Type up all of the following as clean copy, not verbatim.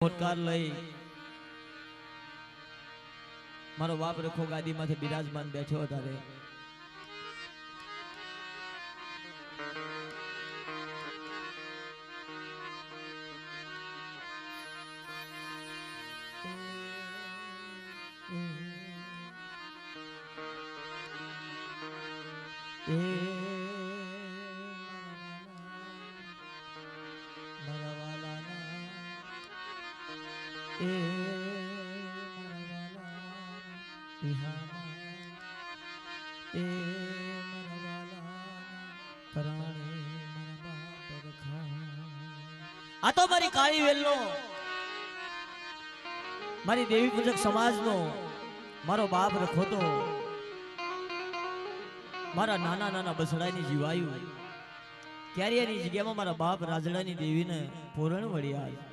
મોટકાર લઈ મારો બાપ રખો ગાદીમાંથી બિરાજમાન બેઠો ત્યારે આ તો મારી કાળી વેલનો મારી દેવી પૂજક સમાજનો મારો બાપ રખોતો મારા નાના નાના બસડાની જીવાયું ક્યારેની જગ્યામાં મારા બાપ રાજડાની દેવીને પૂરણ વળ્યા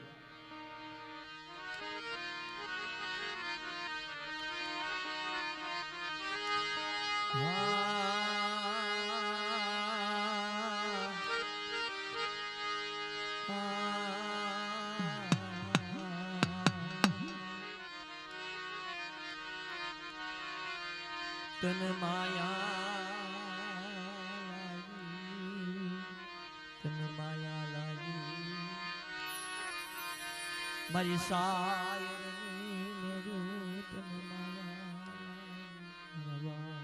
તન માયા લાગી મારી સાયરની તન માયા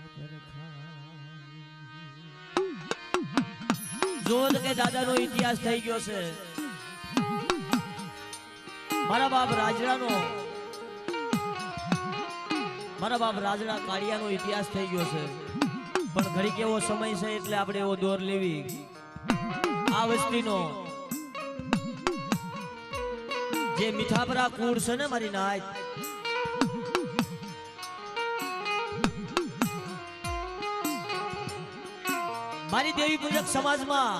જોત કે દાદાનો ઇતિહાસ થઈ ગયો છે મારા બાપ રાજડાનો મારા બાપ રાજડા કાળિયાનો ઇતિહાસ થઈ ગયો છે પણ ઘડીક એવો સમય છે એટલે આપણે એવો દોર લેવી આ વસ્તીનો જે મીઠાપરા કુળ છે ને મારી નાત મારી દેવી પૂજક સમાજમાં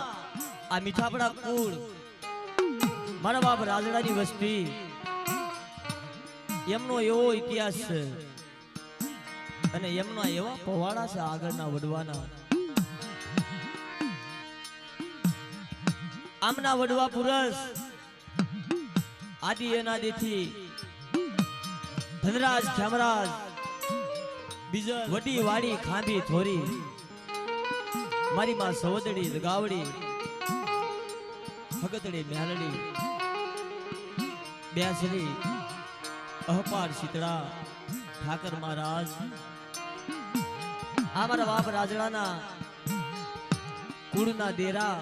આ મીઠાપરા કુળ મારા બાપ રાજડાની વસ્તી એમનો એવો ઇતિહાસ છે અને એમના એવા પવાડા છે આગળના વડવાના આમના વડવા પુરુષ આદિ અનાદિથી ધનરાજ ખેમરાજ બીજા વડી વાડી ખાંભી થોરી મારી માં સવદડી ગાવડી ભગતડી મેલડી બેસરી અહપાર શીતળા ઠાકર મહારાજ અમારા બાપ રાજડાના કુળના દેરા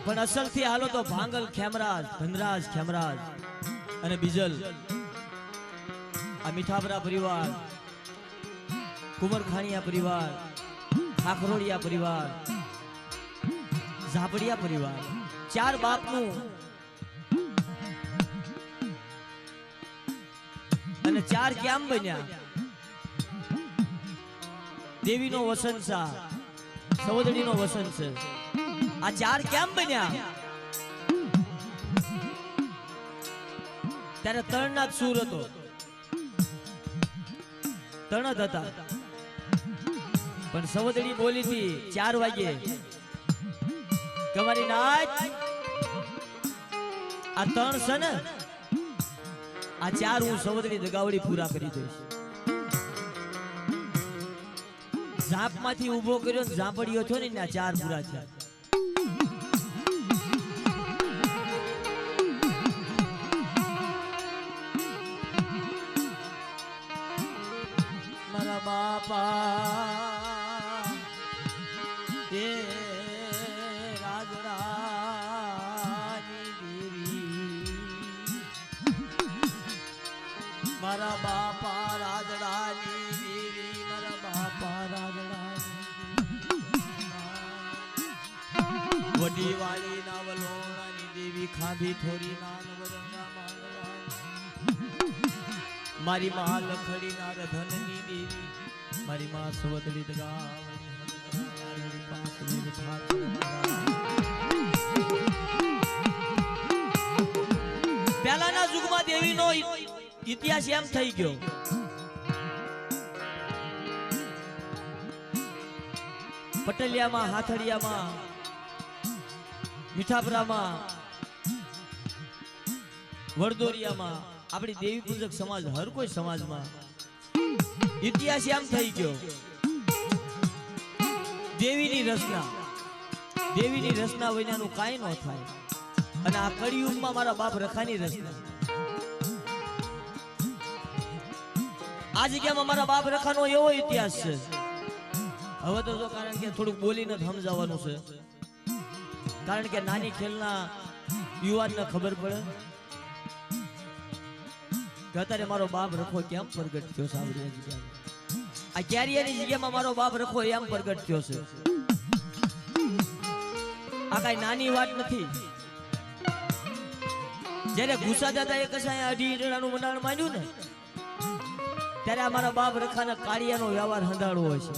પણ અસલથી હાલો તો ભાંગલ ખેમરાજ ધનરાજ ખેમરાજ અને બીજલ આ મીઠાપરા પરિવાર કુંવરખાણીયા પરિવાર ઠાકરોડિયા પરિવાર ઝાપડિયા પરિવાર ચાર બાપનું અને ચાર કેમ બન્યા દેવીનો વસન છે સવદડીનો વસન છે આ ચાર કેમ બન્યા ત્યારે તણનાથ સુર હતો તણત હતા પણ સવદડી બોલી હતી 4 વાગે તમારી નાચ આ તણ છે ને આ 4 હું સવદડી દગાવડી પૂરા કરી દઈશ ઝાપ માંથી ઉભો કર્યો ને ઝાપડીઓ થયો ને 4 પૂરા થયા મારા બાપા એ રાજડાની દેવી મારા બાપા રાજડાની દેવી મારા બાપા રાજડાની વડી વાળી ના વલોણાની દેવી ખાંભી થોરી નાન વરંગા મારી માં લખડી ના રધનની દેવી મારી માં સવદડી દગાવડી પહેલાના યુગમાં દેવીનો ઇતિહાસ એમ થઈ ગયો પટલિયામાં હાથડિયામાં મીઠાપરામાં વડદોરિયામાં આપણી દેવી પૂજક સમાજ હર કોઈ સમાજમાં ઇતિહાસ એમ થઈ ગયો દેવીની રચના વિનાનું કાંઈ ન થાય અને આ કળિયુગમાં મારા બાપ રખાની રચના આ જગ્યામાં મારા બાપ રખાનો એવો ઇતિહાસ છે હવે તો જો કારણ કે થોડુંક બોલીને સમજાવવાનું છે કારણ કે નાની ખેલના યુવાનને ખબર પડે કે અત્યારે મારો બાપ રખો કેમ પ્રગટ થયો સાવરિયા જગ્યામાં આ ક્યારિયાની જગ્યામાં મારો બાપ રખો એમ પ્રગટ થયો છે આ કઈ નાની વાત નથી જ્યારે ગુસ્સા દાદા એ કસાય અઢી ઈંટણાનું મંડાણ માંડ્યું ને ત્યારે અમારા બાપ રખાના કાળિયાનો વ્યવહાર હંધાડો હોય છે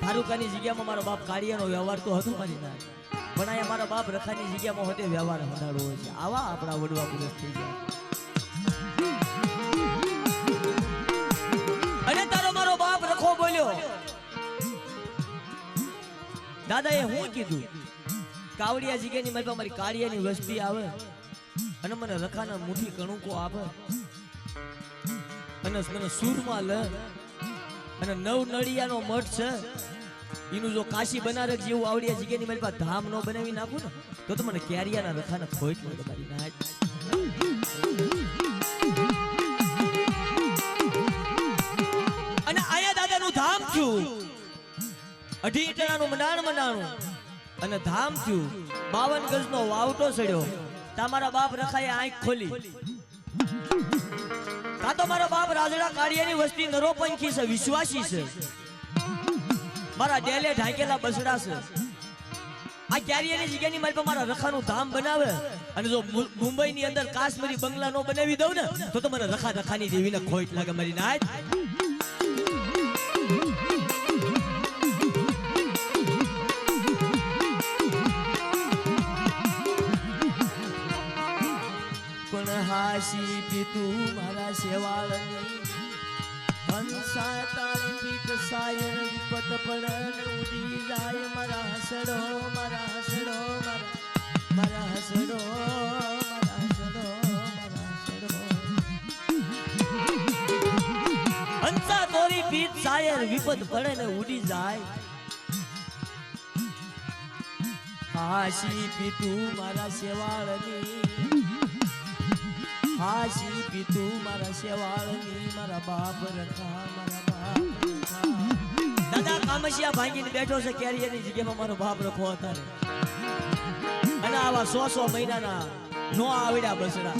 ધારુકાની જગ્યામાં મારો બાપ કાળિયાનો વ્યવહાર તો હતો મારી ના પણ અહીંયા મારા બાપ રખાની જગ્યામાં હોતે વ્યવહાર હંધાડો હોય છે આવા આપણા વડવા પુરુષ થઈ ગયા અને તારો મારો બાપ રખો બોલ્યો દાદાએ હું કીધું કાવડિયા જગ્યાની મારી મારી કાળિયાની વસ્તી આવે અને મને રખાના મુઠ્ઠી કણુકો આપે અને મને સૂરમાં લે અને નવ નળિયાનો મઠ છે એનું જો કાશી બનારસ જેવું આવડિયા જગ્યાની મારી પાસે ધામ ન બનાવી નાખું ને તો મને કેરિયાના રખાને ખોટ મળે મારી નાચ અને આયા દાદાનું ધામ થયું અઢી ઈંટણાનું મંડાણું અને ધામ થયું 52 ગજનો વાવટો ચડ્યો તમારા બાપ રખાએ આંખ ખોલી કા તો મારો બાપ રાજડા કાળિયાની વસ્તી નરોપંખી છે વિશ્વાસી છે મારા ડેલે ઢાંકેલા બસડા છે આ ક્યારિયાની જગ્યાની મારી પર મારા રખાનું ધામ બનાવે અને જો મુંબઈની અંદર કાશ્મીરી બંગલા નો બનાવી દઉં ને તો મને રખાની દેવીને ખોટ લાગે મારી નાચ હાસી પીતું મારા સેવાળની હંસા તારી પીઠ સાયર વિપત પડે ઉડી જાય મારા હસડો હંસા તોરી પીઠ સાયર વિપત પડે ને ઉડી જાય હાસી પીતું મારા સેવાળની હાસી પીતું મારા સેવાળની મારા બાપ રખા દાદા કામસિયા ભાંગીને બેઠો છે કેરિયાની જગ્યામાં મારો બાપ રખો અત્યારે અને આવા 100 મહિનાના નો આવડ્યા બસડા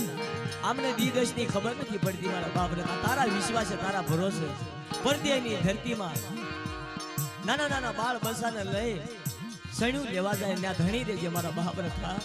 આમને દીદશની ખબર નથી પડતી મારા બાપ રખા તારા વિશ્વાસે તારા ભરોસે પરદેની ધરતીમાં નાના બાળ બસાને લઈ સણ્યું લેવા જાય ત્યાં ધણી દેજે મારા બાપ રખા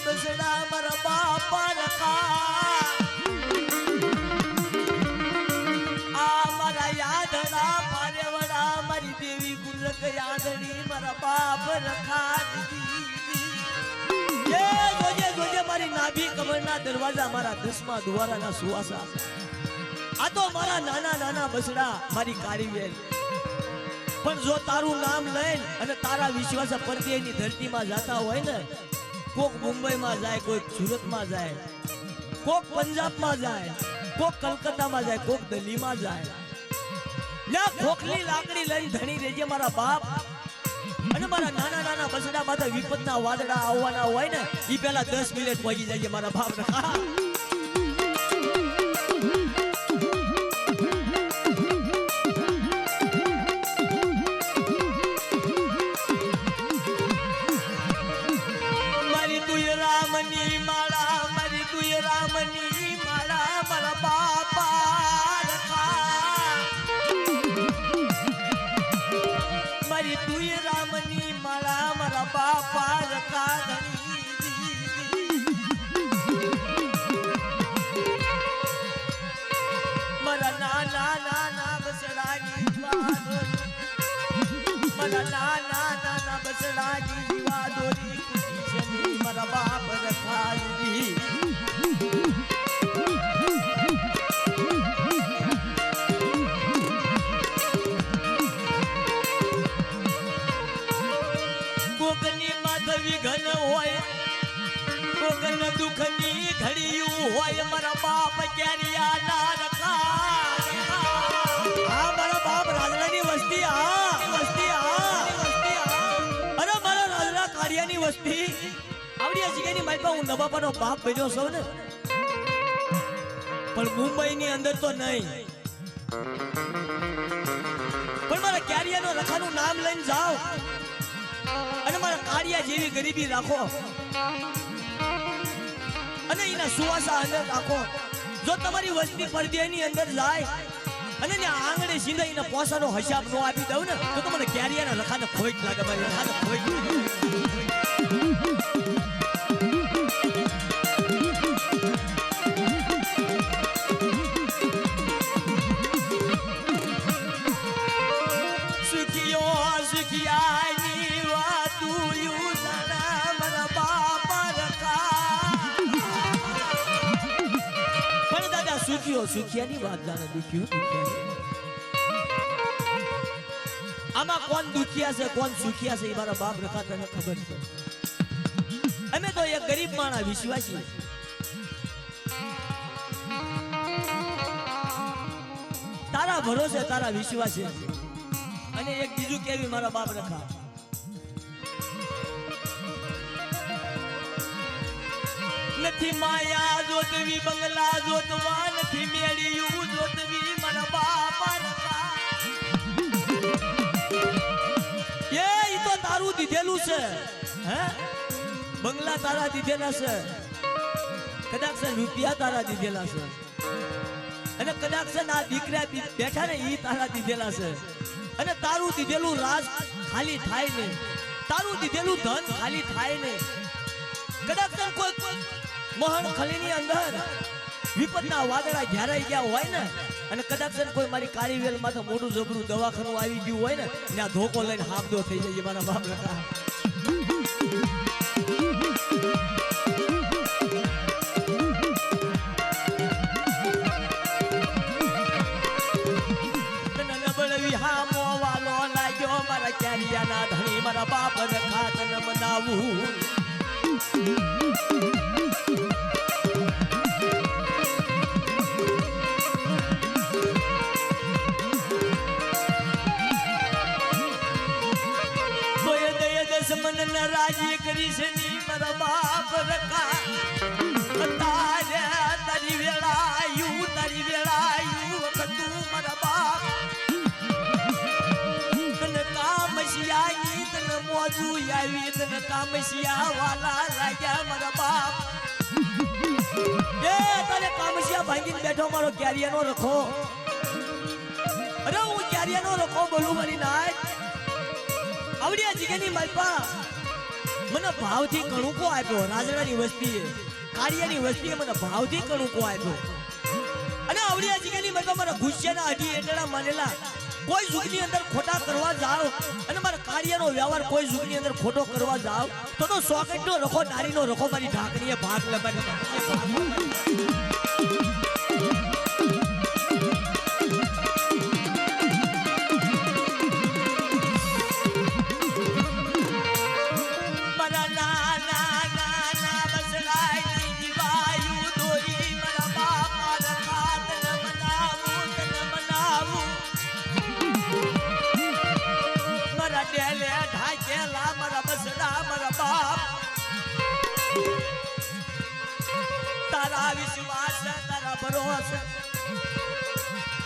બસડા મારા બાપા રખા આ મારા યાદડા પારેવડા મારી દેવી ગુરક યાદડી મારા બાપ રખા જોજે મારી નાભી કમરના દરવાજા મારા 10મા દ્વારાના સુવાસા આ તો મારા નાના બસડા મારી કાળીવેલ પણ જો તારું નામ લઈને અને તારા વિશ્વાસ પરદેની ધરતીમાં જાતા હોય ને કોક મુંબઈમાં જાય કોક સુરતમાં જાય કોક પંજાબમાં જાય કોક કલકત્તામાં જાય કોક દિલ્હીમાં જાય ના ખોખલી લાકડી લઈને ધણી રેજે મારા બાપ અને મારા નાના બસડા માથે વિપતના વાદળા આવવાના હોય ને ઈ પહેલા 10 મિનિટ પહોંચી જાય મારા બાપ રામની માળા મારા બાપા રખા દુઃખની ઘડિયું હોય મારા બાપ ક્યારિયા ના રખા હા મારા બાપ રાજડાની વસ્તી અરે મારા રાજડા કાળિયાની વસ્તી આવડી જગ્યાની મારી પાસે હું નવાપાનો બાપ બન્યો છું ને પણ મુંબઈની અંદર તો નહીં પણ મારા ક્યારિયાનો રખાનું નામ લઈને જાઓ અને મારા કાળિયા જેવી ગરીબી રાખો અને એના સુવાસા અંદર રાખો જો તમારી વસ્તી પડદેની અંદર જાય અને ને આંગણે સીધા એના પોસાનો હિસાબ નો આપી દઉં ને તો તમને ક્યારિયાના રખાને ખોટ લાગે મારી રખાને ખોટ સુખિયાની વાત જાણે દુખ્યું આમાં કોણ દુખિયા છે કોણ સુખિયા છે એ મારા બાપ રખા તને ખબર છે અમે તો એક ગરીબ માણસ વિશ્વાસી તારા ભરોસે તારા વિશ્વાસી અને એક બીજું કેવી મારા બાપ રખા નથી માયા જોતવી બંગલા જોતવા નથી મેળ્યું જોતવી મારા બાપા રખા એ તો તારું દીધેલું છે હે બંગલા તારા દીધેલા છે કદાચ રૂપિયા તારા દીધેલા છે અને કદાચ આ દીકરા બેઠા ને એ તારા દીધેલા છે અને તારું દીધેલું રાજ ખાલી થાય ને તારું દીધેલું ધન ખાલી થાય ને કદાચ કોઈ મોહન ખલીની અંદર વિપતના વાદળા ઘેરાઈ ગયા હોય ને અને કદાચ કોઈ મારી કારીવેલ માં તો મોટું જબરું દવાખાનું આવી ગયું હોય ને ત્યાં ધોકો લઈને હામદો થઈ જાય મારા બાપ રખા મારા ક્યારિયાના ધણી મારા બાપ રખા તને મનાવું मन राजी करी से नी मारा बाप रखा तारे तारी वेळायू वखतू मारा बाप तन कामशियाई तन मोजू यावी तन कामशिया वाला राजा मारा बाप ए तारे कामशिया भांगीन बैठो मारो क्यारियानो रखो अरे वो क्यारियानो रखो बोलू मारी नाच આવડિયા જગ્યાની માલપા મને ભાવથી કણુકો આપ્યો રાજડાની વસ્તીએ કાળિયાની વસ્તીએ મને ભાવથી કણુકો આપ્યો અને આવડિયા જગ્યાની માલપા મારા ગુસ્સાના અઢી એટડા માનેલા કોઈ યુગની અંદર ખોટા કરવા જાવ અને મારા કાળિયાનો વ્યવહાર કોઈ યુગની અંદર ખોટો કરવા જાવ તો સોકેટનો રખો નારીનો રખો મારી ઢાકણીએ ભાગ લગાડી તારા વિશ્વાસ તારા ભરોસે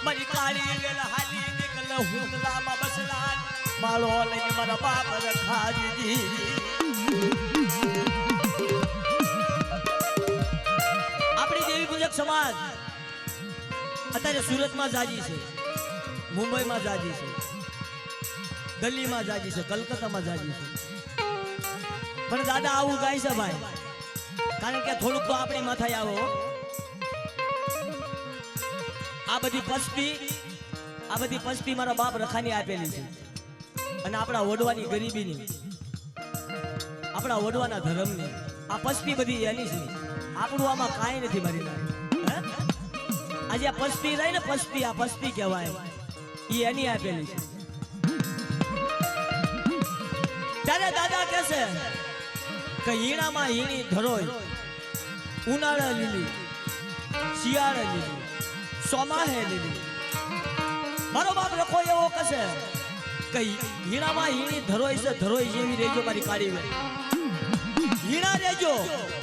મારી કાળી વેલ હાલી નીકળ હુંલામાં બસલા માળો લઈને મારા બાપ રખા દીધી આપણી દેવી પૂજક સમાજ અત્યારે સુરતમાં જાજી છે મુંબઈમાં જાજી છે દિલ્હીમાં જાજી છે કલકત્તામાં જાજી છે પણ દાદા આવું ગાય છે ભાઈ કારણ કે થોડુંક તો આપણી માથાએ આવો આ બધી પસ્તી મારા બાપ રખાની આપેલી છે અને આપણા વડવાની ગરીબીની આપણા વડવાના ધર્મની આ પસ્તી બધી એની છે આપણું આમાં કાંઈ નથી મારી આજે આ પસ્તી રહી ને પસ્તી આ પસ્તી કહેવાય એ એની આપેલી છે ત્યારે દાદા કહે છે કે હીણામાં હીણી ધરોય ઉનાળે લીલી, શિયાળે લીલી, ચોમાહે લીલી. મારો બાપ લખો એવો કશે કે હીણામાં હીણી ધરોઈ છે, ધરોઈ જેવી રહેજો મારી કાળી વેલ. હીણા રહેજો,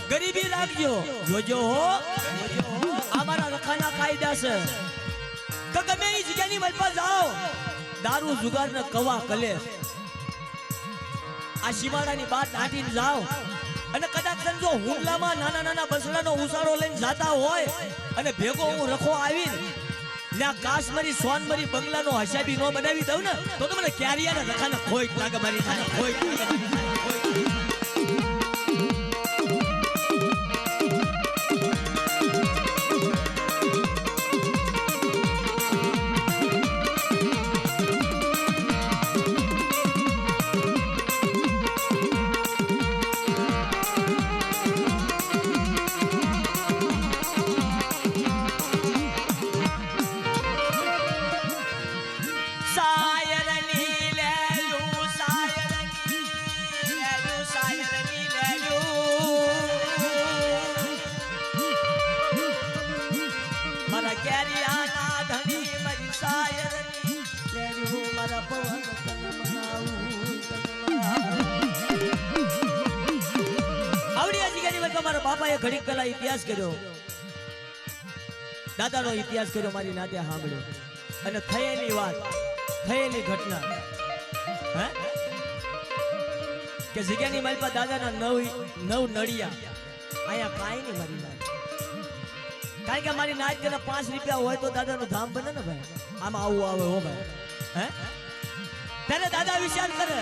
ગરીબી રાખજો, જોજો હો અમારા રખાના કાયદા છે કે ગમે એ જગ્યાની મલપા જાઓ, દારૂ જુગાર ને કવા કલે આ સીમાડાની બાદ દાટીને જાઓ અને કદાચ જો હુંડલામાં નાના નાના બસડાનો ઉસાળો લઈને જાતા હોય અને ભેગો હું રખો આવીને ના કાશ્મીરી સોનમરી બંગલાનો હસાબી નો બનાવી દઉં ને તો મને ક્યારિયાના રખાને ખોઈટ લાગે મારી ખાને ખોઈટ લાગે. મારા બાપાએ ઘડીક પહેલા ઇતિહાસ કર્યો, દાદાનો ઇતિહાસ કર્યો, મારી નાતે સાંભળ્યો અને થયેલી વાત, થયેલી ઘટના હે કે જગ્યાની મારી પાસે દાદાના નવ નળિયા અહીંયા કાંઈ નહીં મારી નાત. કારણ કે મારી નાત કે 5 રૂપિયા હોય તો દાદાનું ધામ બને ને ભાઈ. આમાં આવું આવે હો ભાઈ હે. ત્યારે દાદા વિચાર કરે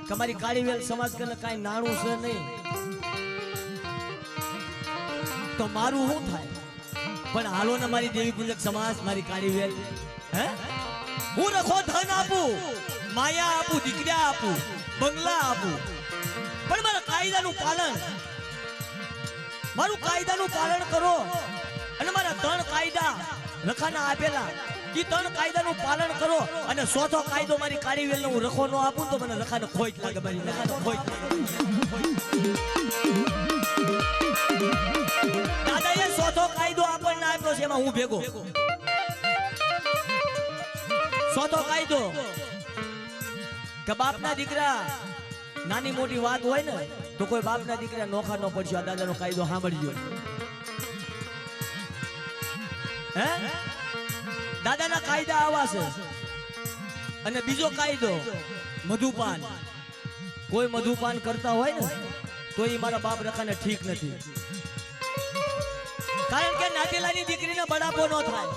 કે મારી કાળીવેલ સમાજ કરે કાંઈ નાણું છે નહીં તો મારું શું થાય, પણ હાલો ને મારી દેવી પૂજક સમાજ મારી કાળીવેલ હે હું રખો ધન આપું, માયા આપું, દીકરા આપું, બંગલા આપું, પણ મારા કાયદાનું પાલન, મારું કાયદાનું પાલન કરો અને મારા 3 કાયદા રખાના આપેલા એ 3 કાયદાનું પાલન કરો અને 4થો કાયદો મારી કાળીવેલને હું રખો નો આપું તો મને રખાને ખોઈટ લાગે, મારી રખાને ખોઈટ લાગે. દાદાએ 4થો કાયદો આપણને આપ્યો છે, એમાં હું ભેગો. 4થો કાયદો કે બાપના દીકરા નાની મોટી વાત હોય ને તો કોઈ બાપના દીકરા નોખા ન પડશે. આ દાદાનો કાયદો સાંભળજો હે. દાદાના કાયદા આવા છે. અને બીજો કાયદો મધુપાન, કોઈ મધુપાન કરતા હોય ને તો એ મારા બાપ રખાને ઠીક નથી. કારણ કે નાતીલાની દીકરીને બડાપો ન થાય.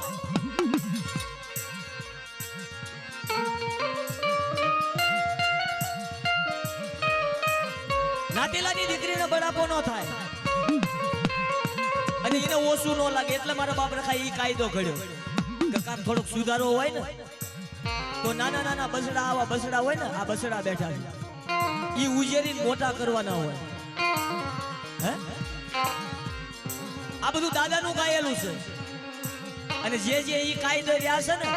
નાતીલાની દીકરીને બડાપો ન થાય અને એને ઓછું ન લાગે એટલે મારા બાપ રખા ઈ કાયદો ઘડ્યો કે કામ થોડોક સુધારો હોય ને તો નાના નાના બસડા, આવા બસડા હોય ને, આ બસડા બેઠા છે ઈ ઉજેરીને મોટા કરવાના હોય હે. આ બધું દાદાનું ગાયેલું છે અને જે જે ઈ કાયદો રહ્યા છે ને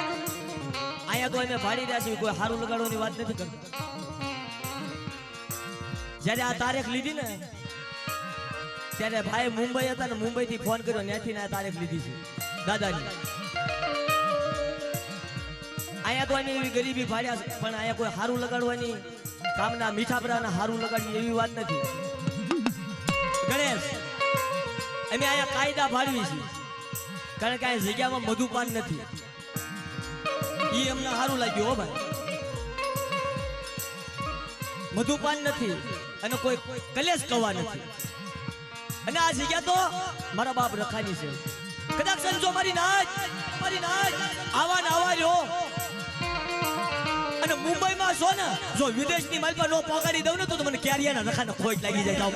અહીંયા તો અમે ભાડી રહ્યા છે, કોઈ હારું લગાડવાની વાત નથી કરતા. જ્યારે આ તારીખ લીધી ને ત્યારે ભાઈ મુંબઈ હતા ને, મુંબઈ થી ફોન કર્યો, ત્યાંથી આ તારીખ લીધી છે દાદાની. અહીંયા તો અમે એવી ગરીબી ભાડ્યા છે પણ અહીંયા કોઈ હારું લગાડવાની કામના મીઠાપરાના હારું લગાડવી એવી વાત નથી. ગણેશ અમે અહીંયા કાયદા ભાડવી છે કારણ કે આ જગ્યામાં મધુપાન નથી. ઈ અમને સારું લાગ્યું હો ભાઈ, મધુપાન નથી અને કોઈ કલેશ કવા નથી. અને આ જગ્યા તો મારા બાપ રખાની છે. કદાચ સંજો મારી નાચ આવા ને આવા રહ્યો અને મુંબઈમાં છો ને જો વિદેશની માલ પર નો પગાડી દઉં ને તો મને ક્યારિયાના રખાને ખોટ લાગી જાય.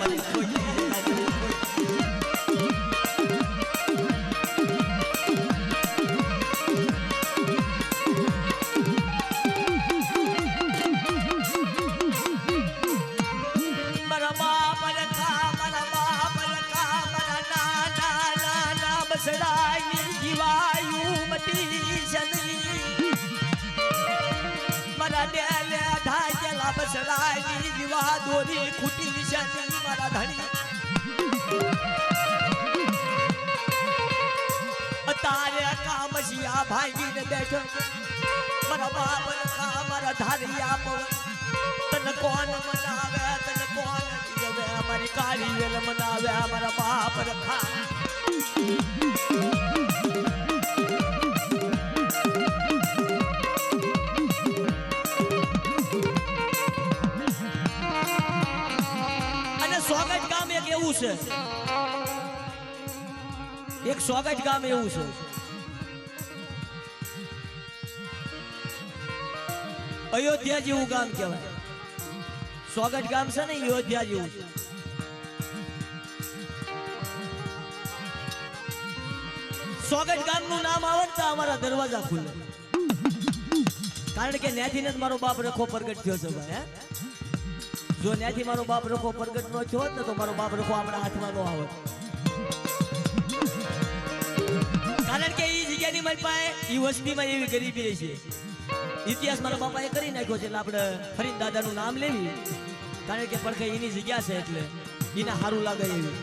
બસડાની જીવા દોરી ખૂટી છે મારા ધણી. તારે કામસિયા ભાંગીને બેઠો મારા બાપ રખા મારા ધારિયા પવન તને કોણ મનાવે તને કોણ જીવે મારી કાળી વેલ મનાવે મારા બાપ રખા અને સ્વાગત ગામ એક એવું છે એક સ્વાગત ગામ એવું છે અયોધ્યા જેવું ગામ કહેવાય સ્વાગત ગામ છે ને અયોધ્યા જેવું છે સ્વાગત ગામનું નામ આવડતા અમારા દરવાજા ખુલે કારણ કે ત્યાંથી જ મારો બાપ રખો પ્રગટ થયો છે ભાઈ જો ત્યાંથી મારો બાપ રખો પ્રગટ નો થયો ને તો મારો બાપ રખો આપણા હાથમાં નો આવત કારણ કે એ જગ્યાની મારી પાસે એ વસ્તીમાં એવી ગરીબી છે ઇતિહાસ મારા બાપાએ કરી નાખ્યો છે એટલે આપણે ફરી દાદાનું નામ લેવી કારણ કે પડખે એની જગ્યા છે એટલે એને સારું લાગે એવી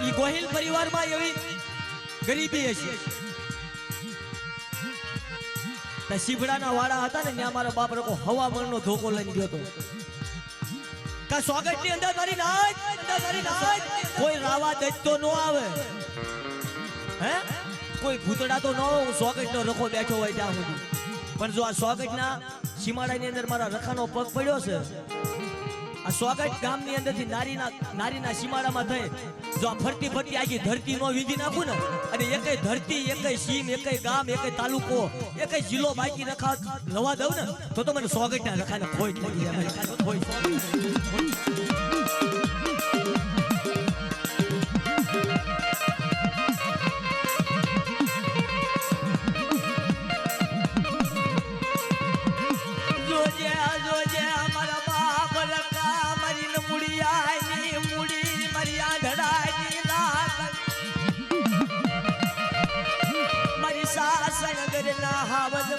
એ ગોહિલ પરિવારમાં એવી ગરીબી હશે શીભડાના વાડા હતા ને ત્યાં મારા બાપ રખો હવામાનનો ધોકો લઈને ગયો હતો કા સ્વાગતની અંદર મારી નાચ કોઈ રાવા દજતો ન આવે હે કોઈ ભૂતડા તો ન હોય હું સ્વાગતનો રખો બેઠો હોય ત્યાં સુધી પણ જો આ સ્વાગતના સીમાડાની અંદર મારા રખાનો પગ પડ્યો છે આ સ્વાગત ગામની અંદરથી નારીના સીમાડામાં થઈ જો આ ફરતી આખી ધરતી નો વીંધી નાખું ને અને એકેય ધરતી એકેય સીમ એકેય ગામ એકેય તાલુકો એકેય જિલ્લો બાકી રવા દઉં ને તો મને સ્વાગતના રખાને ખોટ લાગી જાય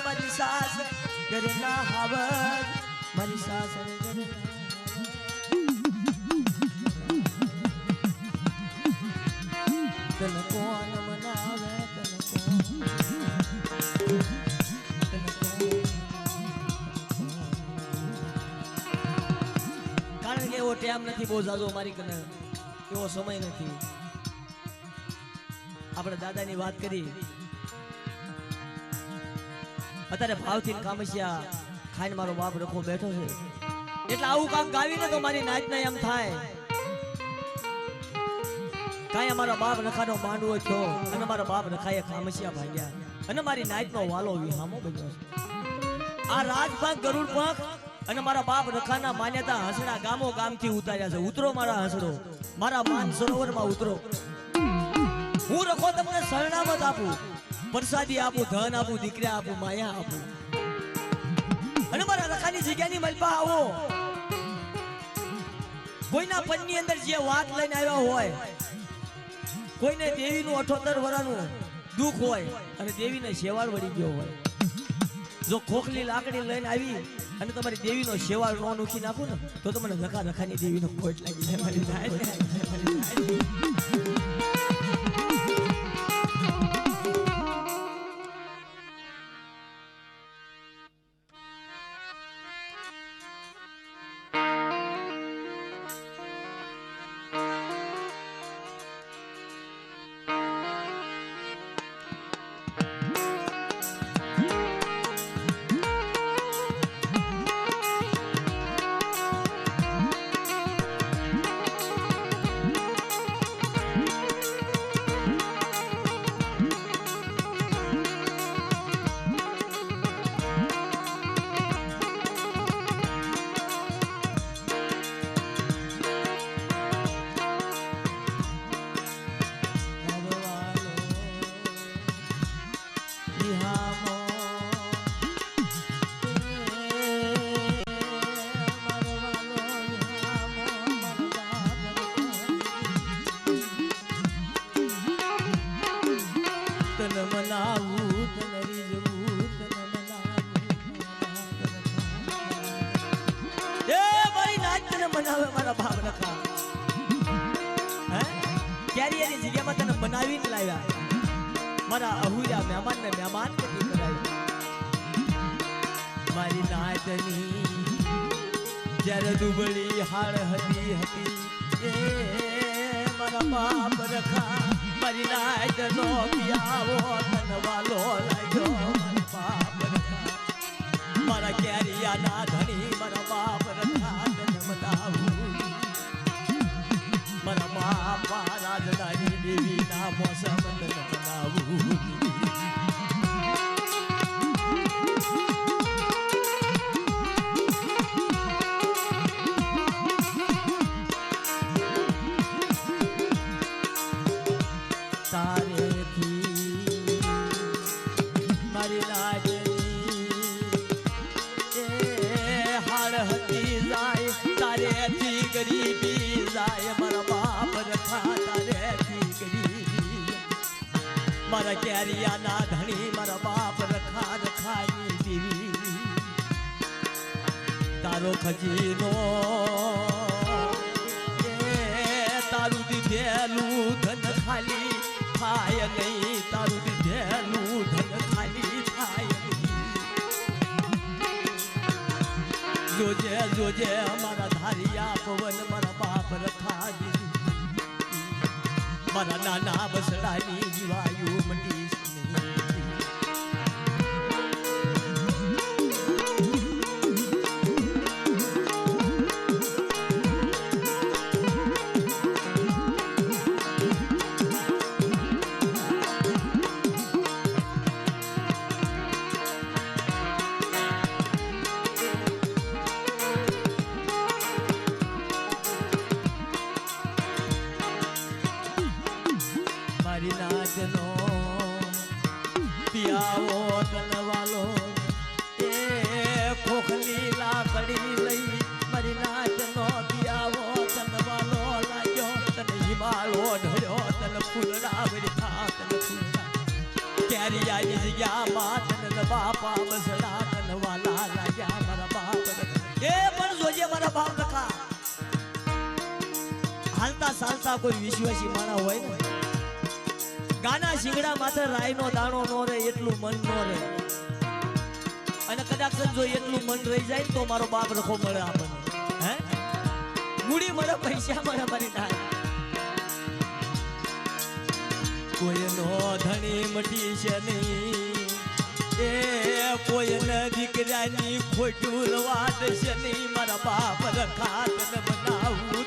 મારી સાસ ઘરના હાવજ મારી સાસ તને કોણ મનાવે તને કારણ કે એવો ટાઈમ નથી બહુ જાજો મારી કને એવો સમય નથી આપણે દાદાની વાત કરી અત્યારે ભાવથી કામસિયા ખાઈને મારો બાપ રખો બેઠો છે એટલે આવું કામ ગાવીને તો મારી નાચના એમ થાય કાંઈ અમારા બાપ રખાનો માંડવો થયો અને મારા બાપ રખાએ કામસિયા ભાગ્યા અને મારી નાચનો વાલો વિહામો બન્યો છે આ રાજભાગ ગરુડ પંખ અને મારા બાપ રખાના માન્યતા હસડા ગામો ગામથી ઉતાર્યા છે ઉતરો મારા હસડો મારા માન સરોવરમાં ઉતરો હું રખો તમને શરણામત આપું પ્રસાદી આપું ધન આપું દીકરા આપું માયા આપું અને મારા રખાની જગ્યાની મલપા આવો કોઈના પનની અંદર જે વાત લઈને આવ્યા હોય કોઈને દેવીનું 78 વર્ષનું દુઃખ હોય અને દેવીને શેવાળ વળી ગયો હોય જો ખોખલી લાકડી લઈને આવી અને તમારી દેવીનો શેવાળ નો નૂખી નાખું ને તો તમને રખાની દેવીનો ખોટ લાગી જાય મારી બનાવે મારા બાપ રખા હે ક્યારે એની જગ્યામાં તને બનાવીને લાવ્યા મારા અહુયા મહેમાન ને મહેમાન ગતિ કરાવી મારી નાતની જ્યારે દુબળી હાડ હતી એ મારા બાપ રખા મારી નાત નો પિયાવો તનવાલો લાગ્યો મારા બાપ રખા મારા કેરિયા ના ધણી મારા બાપ રખા તન મનાવું મારા બાપા રાજધાની દેવી ના મોસમ તન મનાવું गरीबी जाए मारा बाप रखा तारेથી गरीबी मारा केरिया ना धणी मारा बाप रखा रखाई देवी तारो खजीनो तारू દીધેલું ધન ખાલી થાય નહીં તારું દીધેલું ધન ખાલી થાય જોજે જોજે મારા ધારિયા પવન મારા બાપ રખા મારા નાના બસડાની જીવાયું મંડીશ પિયાવો તનવાલો એ ખોખલી લાકડી લઈ મારી નાચનો પિયાવો તનવાલો લાગ્યો તને હિમાલો ઢળ્યો તને ફૂલડા વરખા તને ફૂલડા કેરિયાની જગ્યામાં તને બાપા બસડા તનવાલા લાગ્યા મારા બાપ એ પણ જોજે મારા બાપ રખા હાલતા ચાલતા કોઈ વિશ્વાસી માણા હોય ને ગાના શિંગડા માથે રાયનો દાણો નો રે એટલું મન નો રે અને કદાચ જો એટલું મન રહી જાય તો મારો બાપ રખો મળે આપણને હે મૂડી મળે પૈસા મળે મારી નાય કોઈનો ધણી મટી છે નહીં એ કોઈને દીકરાની ખોટું રવા દેશે નહીં મારા બાપ રખા તને બનાવું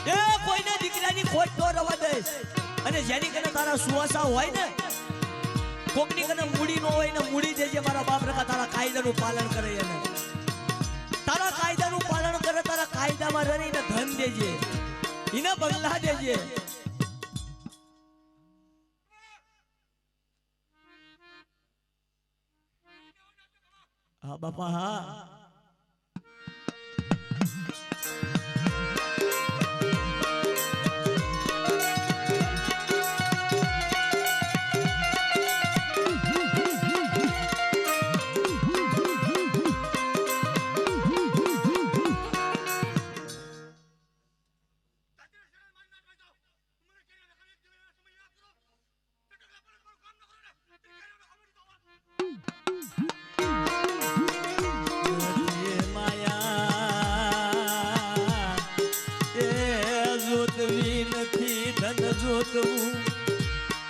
એ કોઈને દીકરાની ખોટ તો રવા દેશ અને જેની કને તારા સુવાસા હોય ને કોકની કને મૂડી નો હોય ને મૂડી દેજે મારા બાપ રખા તારા કાયદાનું પાલન કરે એને તારા કાયદાનું પાલન કરે તારા કાયદામાં રહીને ધન દેજે એને બંગલા દેજે હા બાપા હા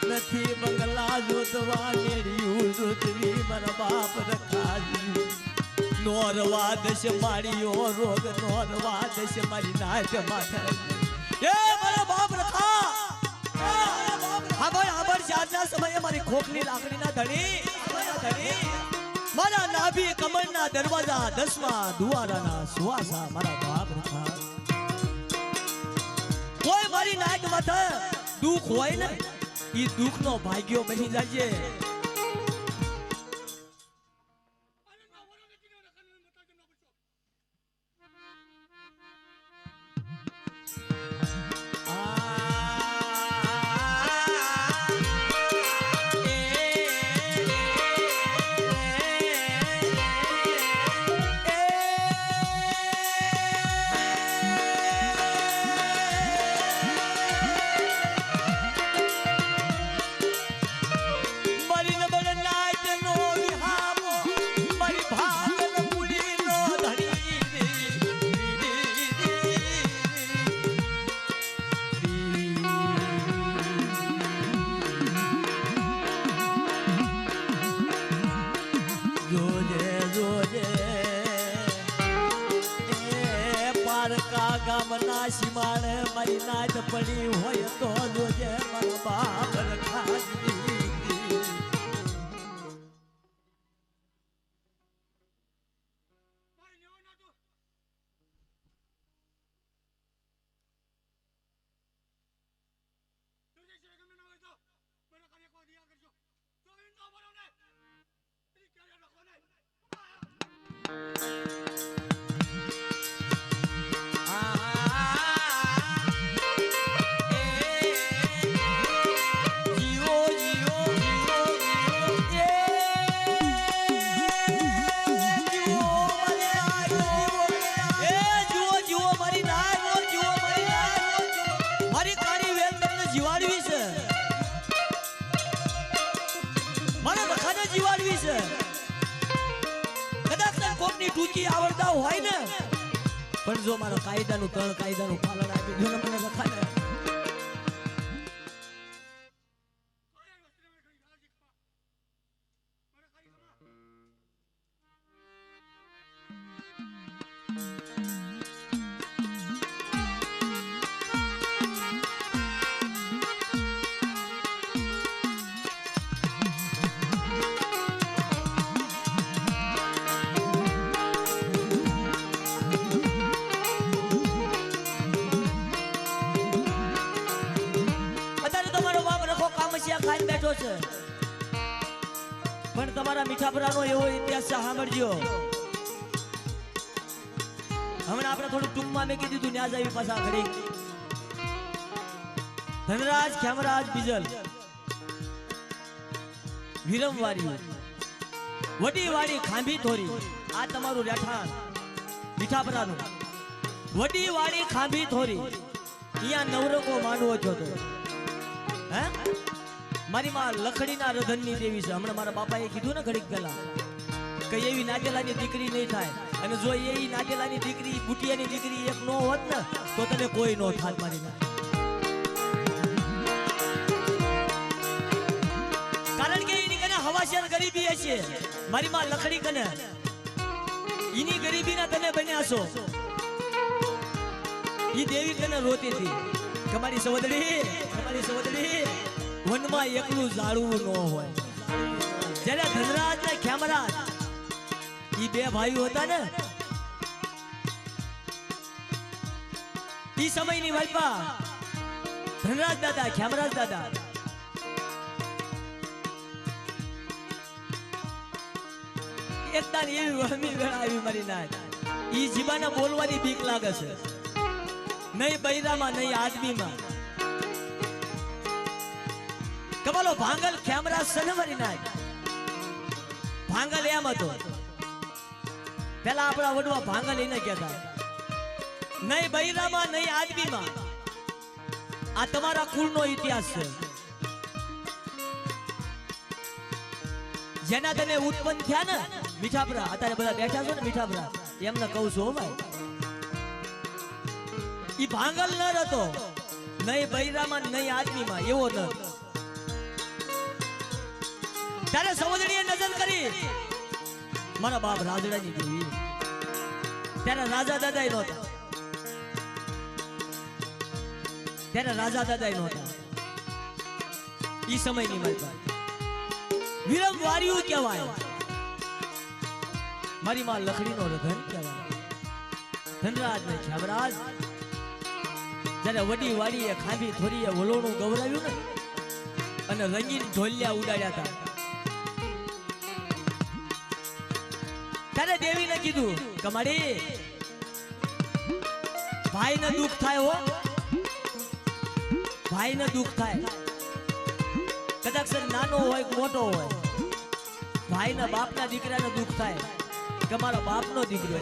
નથી બંગલા જોતવા મેળ્યું જોતવી મારા બાપ રખાજી નોરવા દશ માળીઓ રોગ નોરવા દશ મારી નાચ માથે એ મારા બાપ રખા આબર ચારના સમયે મારી ખોખની લાકડીના ધણી મારા નાભી કમરના દરવાજા 10મા દુવારાના સુવાસા મારા બાપ રખા કોઈ મારી નાચ માથે દુઃખ હોય ને ઈ દુઃખ નો ભાગ્યો બની જાજે સીમાડે મારી નાચ પડી હોય તો જોજે મારા બાપ રખાજી ટૂંકી આવડતા હોય ને પણ જો મારો કાયદાનું ત્રણ કાયદાનું પાલન આપી દો ને મને લખાને ખાઈને બેઠો છે પણ તમારા મીઠાપરાનો એવો ઇતિહાસ સાંભળજો હમણાં આપણે થોડું ટૂંકમાં મેં કીધું ન્યાજ આવી પાછા ઘડી ધનરાજ ખેમરાજ બીજલ વિરમવારી વડીવાડી ખાંભી થોરી આ તમારું રહેઠાણ મીઠાપરાનું વડીવાડી ખાંભી થોરી અહીંયા નવરંગો માંડવો છો તો હે મારી માં લખડીના રધનની દેવી છે હમણાં મારા બાપાએ કીધું ને ઘડીક પહેલા કે એવી નાટેલાની દીકરી નહીં થાય અને જો એ નાટેલાની દીકરી બુટિયાની દીકરી એક નો હોત ને તો તને કોઈ નો થાત મારી ના કારણ કે એની કને હવાશેર ગરીબી હશે મારી માં લખડી કને એની ગરીબીના તને બન્યા છો ઈ દેવી કને રોતી હતી કે મારી સવદડી વનમાં એકલું જાળવું ન હોય જ્યારે ધનરાજ ને ખેમરાજ ઈ બે ભાઈઓ હતા ને ઈ સમયની વાલપા ધનરાજ દાદા ખેમરાજ દાદા એકતા એવી વહમી વેળા આવી મારી નાથ ઈ જીવાના બોલવાની બીક લાગે છે નહીં બૈરામાં નહીં આદમીમાં કમાલો ભાંગલ ખેમરાજ સનવરી નાય ભાંગલ એમ હતો પેલા આપણા વડવા ભાંગલ એને કહેતા નહીં બૈરામાં નહીં આદમીમાં આ તમારા કુળનો ઇતિહાસ છે જેના તને ઉત્પન્ન થયા ને મીઠાપરા અત્યારે બધા બેઠા છો ને મીઠાપરા એમને કહું છું ભાઈ ઈ ભાંગલ નર હતો નહીં બૈરામાં નહીં આદમીમાં એવો નર ત્યારે સવદડીએ નજર કરી મારા બાપ રાજડાની દેવી ત્યારે રાજા દાદા નહોતા ઈ સમયની વાત વિરમ વાર્યું કહેવાય મારી માં લખડીનો રધન કહેવાય ધનરાજ ને ખેમરાજ જ્યારે વડી વાડીએ ખાંભી થોરીએ વલોણું ગવરાવ્યું ને અને રંગીન ઢોલિયા ઉડાડ્યા હતા ત્યારે દેવીને કીધું કમાડી ભાઈને દુઃખ થાય હો ભાઈને દુઃખ થાય કદાચ નાનો હોય મોટો હોય ભાઈના બાપના દીકરાને દુઃખ થાય કે મારા બાપનો દીકરો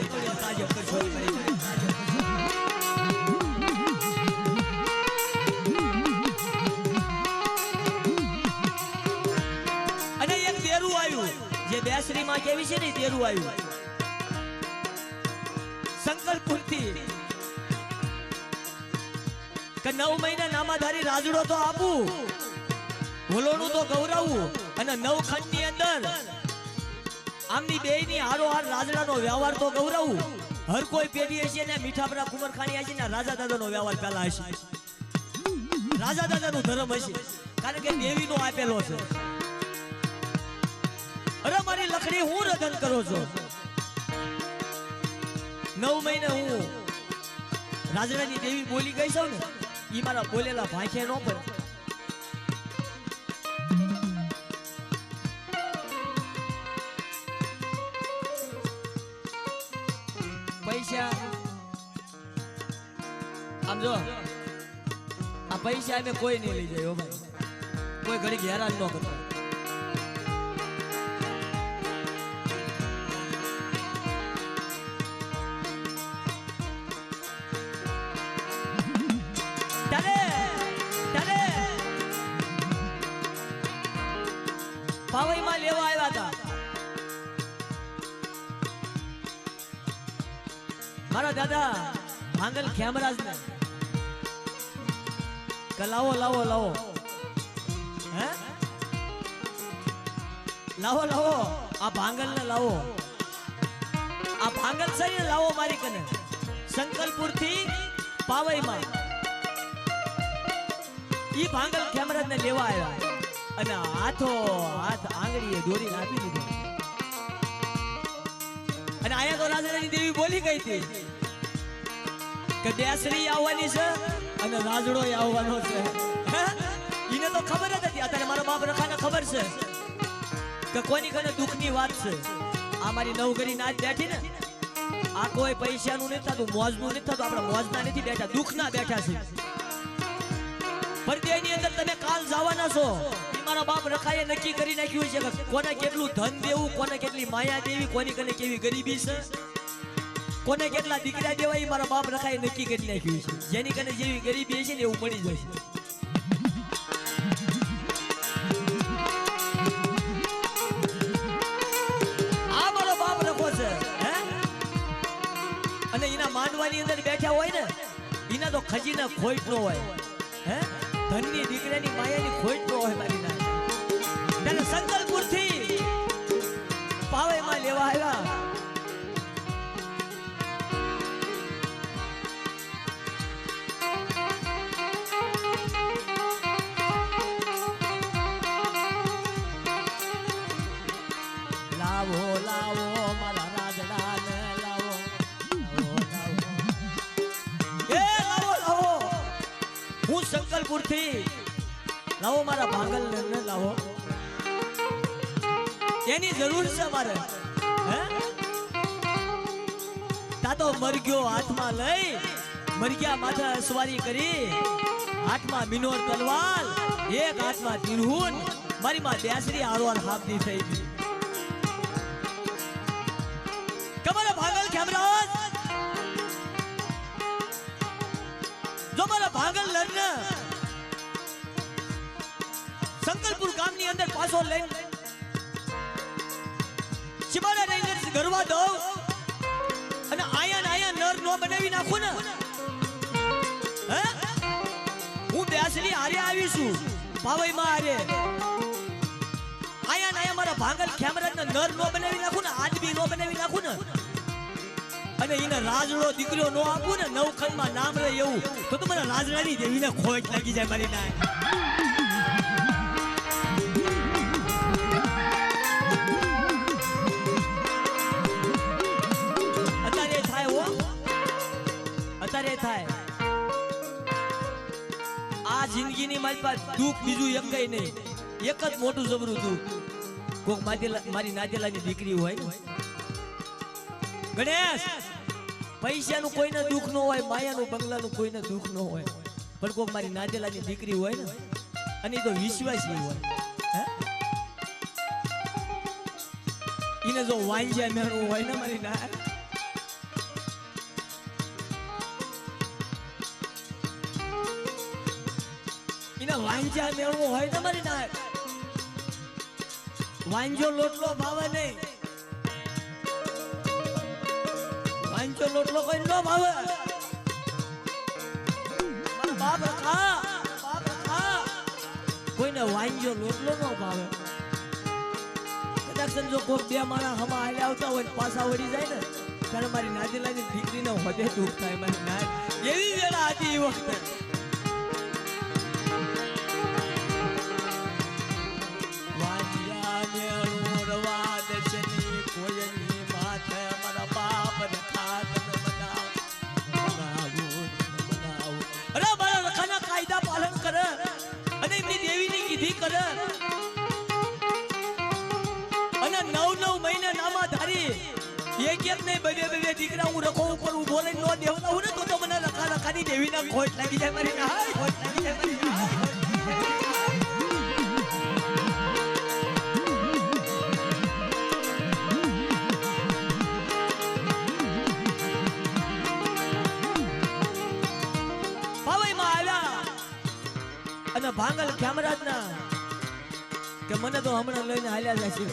અને એક દેરું આવ્યું જે બેસરી માં કેવી છે ને દેરું આવ્યું સંકલ્પપુર થી કે 9 મહિના નામાધારી રાજડો તો આપું વલોણું તો ગૌરવવું અને 9 ખંડ ની અંદર આમની બેયની હારો હાર રાજડાનો વ્યવહાર તો ગૌરવવું હર કોઈ પેઢી હશે ને મીઠાપરા કુંવરખાણી હશે ને રાજા દાદાનો વ્યવહાર પહેલા હશે, રાજા દાદાનો ધર્મ હશે, કારણ કે દેવીનો આપેલો છે. અરે મારી લખડી હું રધન કરો છો, 9 મહિને હું રાજરાની દેવી બોલી ગઈ છું ને, ઈ મારા બોલેલા ભાંખે ન પડે. પૈસા આમ જો, આ પૈસા અમે કોઈ નહીં લઈ જાય ભાઈ, કોઈ ઘડી હેરાન ન કરતા. પાવઈમાં લેવા આવ્યા હતા મારા દાદા ભાંગલ ખેમરાજ ને, કે લાવો લાવો લાવો, હે લાવો લાવો આ ભાંગલ ને લાવો, આ ભાંગલ છે ને લાવો મારી કને, સંકલપુર થી પાવઈમાં ઈ ભાંગલ ખેમરાજ ને લેવા આવ્યા અને હાથ આંગળીએ દોરીને આપી દીધો. અને આયા તો રાજરાની દેવી બોલી ગઈ હતી કે દેસરી આવવાની છે અને રાજડો આવવાનો છે. એને તો ખબર જ હતી. અત્યારે મારા બાપ રખાને ખબર છે કે કોની કને દુઃખની વાત છે. આ મારી નવગરી નાચ બેઠી ને, આ કોઈ પૈસાનું નથી થતું, મોજનું નથી થતું, આપણે મોજના નથી બેઠા, દુઃખના બેઠા છે. પરદેની અંદર તમે કાલ જવાના છો, મારા બાપ રખાએ નક્કી કરી નાખ્યું છે કે કોને કેટલું ધન દેવું, કોને કેટલી માયા દેવી, કોની કને કેવી ગરીબી છે, કોને કેટલા દીકરા દેવા, એ મારા બાપ રખાએ નક્કી કરી નાખ્યું છે. જેની કને જેવી ગરીબી છે ને એવું મળી જશે. આ મારો બાપ રખો છે, હે, અને એના માનવાની અંદર બેઠા હોય ને, એના તો ખજીના ખોટ ન હોય, હે, ધનની દીકરાની માયાની ખોટ ન હોય મારી ના. ત્યારે સંકલપુર થી પાવઈમાં લેવા આવ્યા. લાવો લાવો મારા રાજડાને લાવો, એ લાવો લાવો, હું સંકલપુર થી લાવો મારા ભાંગલ ને લાવો, એની જરૂર છે મારે. હે, તા તો મરગ્યો હાથમાં લઈ, મરગ્યા માથે અસવારી કરી, હાથમાં મિનોર તલવાર, એક હાથમાં તીરહુન, મારી માં દેસરી હારવાર હાપતી થઈ ગઈ. કમરા ભાંગલ ખેમરાજ, જો મારા ભાંગલ લડને સંકલપુર ગામની અંદર પાછો લઈને ચિબાડા રેંગર ગરવા દઉં અને આયા નર નો બનાવી નાખું ને, હે, હું દેસરી હારે આવીશું પાવઈમાં હારે. આયા મારા ભાંગલ ખેમરાજ ને નર નો બનાવી નાખું ને, આદમી નો બનાવી નાખું ને, અને એને રાજડો દીકરીઓ નો આપું ને, નવખંડમાં નામ રહે એવું, તો મને રાજડાની દેવીને ખોટ લાગી જાય મારી ના. અત્યારે થાય આ જિંદગીની મારી પાસે દુઃખ બીજું એક કઈ નહીં, એક જ મોટું જબરું દુઃખ. કોક મારી નાદેલાની દીકરી હોય, ગણેશ, પૈસાનું કોઈને દુઃખ ન હોય, માયાનું બંગલાનું કોઈને દુઃખ ન હોય, પણ કોક મારી નાદેલાની દીકરી હોય ને, અને એ તો વિશ્વાસી હોય, હે, એને જો વાંજ્યા મેળવું હોય ને મારી ના, એને વાંજ્યા મેળવું હોય ને મારી ના, વાંજો લોટલો ભાવે નહીં, વાંજો લોટલો કોઈ ન ભાવે. બાપ ખા કોઈને વાંજો લોટલો ન ભાવે. કદાચ જો કોઈ બે માણા હમા હાલ્યા આવતા હોય પાછા વળી જાય ને, ત્યારે મારી નાદીલાની દીકરીને હોદે દુઃખ થાય મારી નાદ એવી વેળા હતી એ વખતે વાજિયાને રોરવા દશની કોયની માથે મારા બાપ ને ખાતર બનાવું અરે મારા રખાના કાયદા પાલન કરે અને એમની દેવીની કીધી કરે અને 9 મહિના નામા ધારી એક નહીં બે દીકરા હું રખો ઉપર ઉભો લઈને નો દેવતા હું ને તો મને રખાની દેવીના ખોટ લાગી જાય મારી ના ખોટ લાગી જાય મારી અને ભાંગલ ખેમરાજના કે મને તો હમણાં લઈને હાલ્યા જશે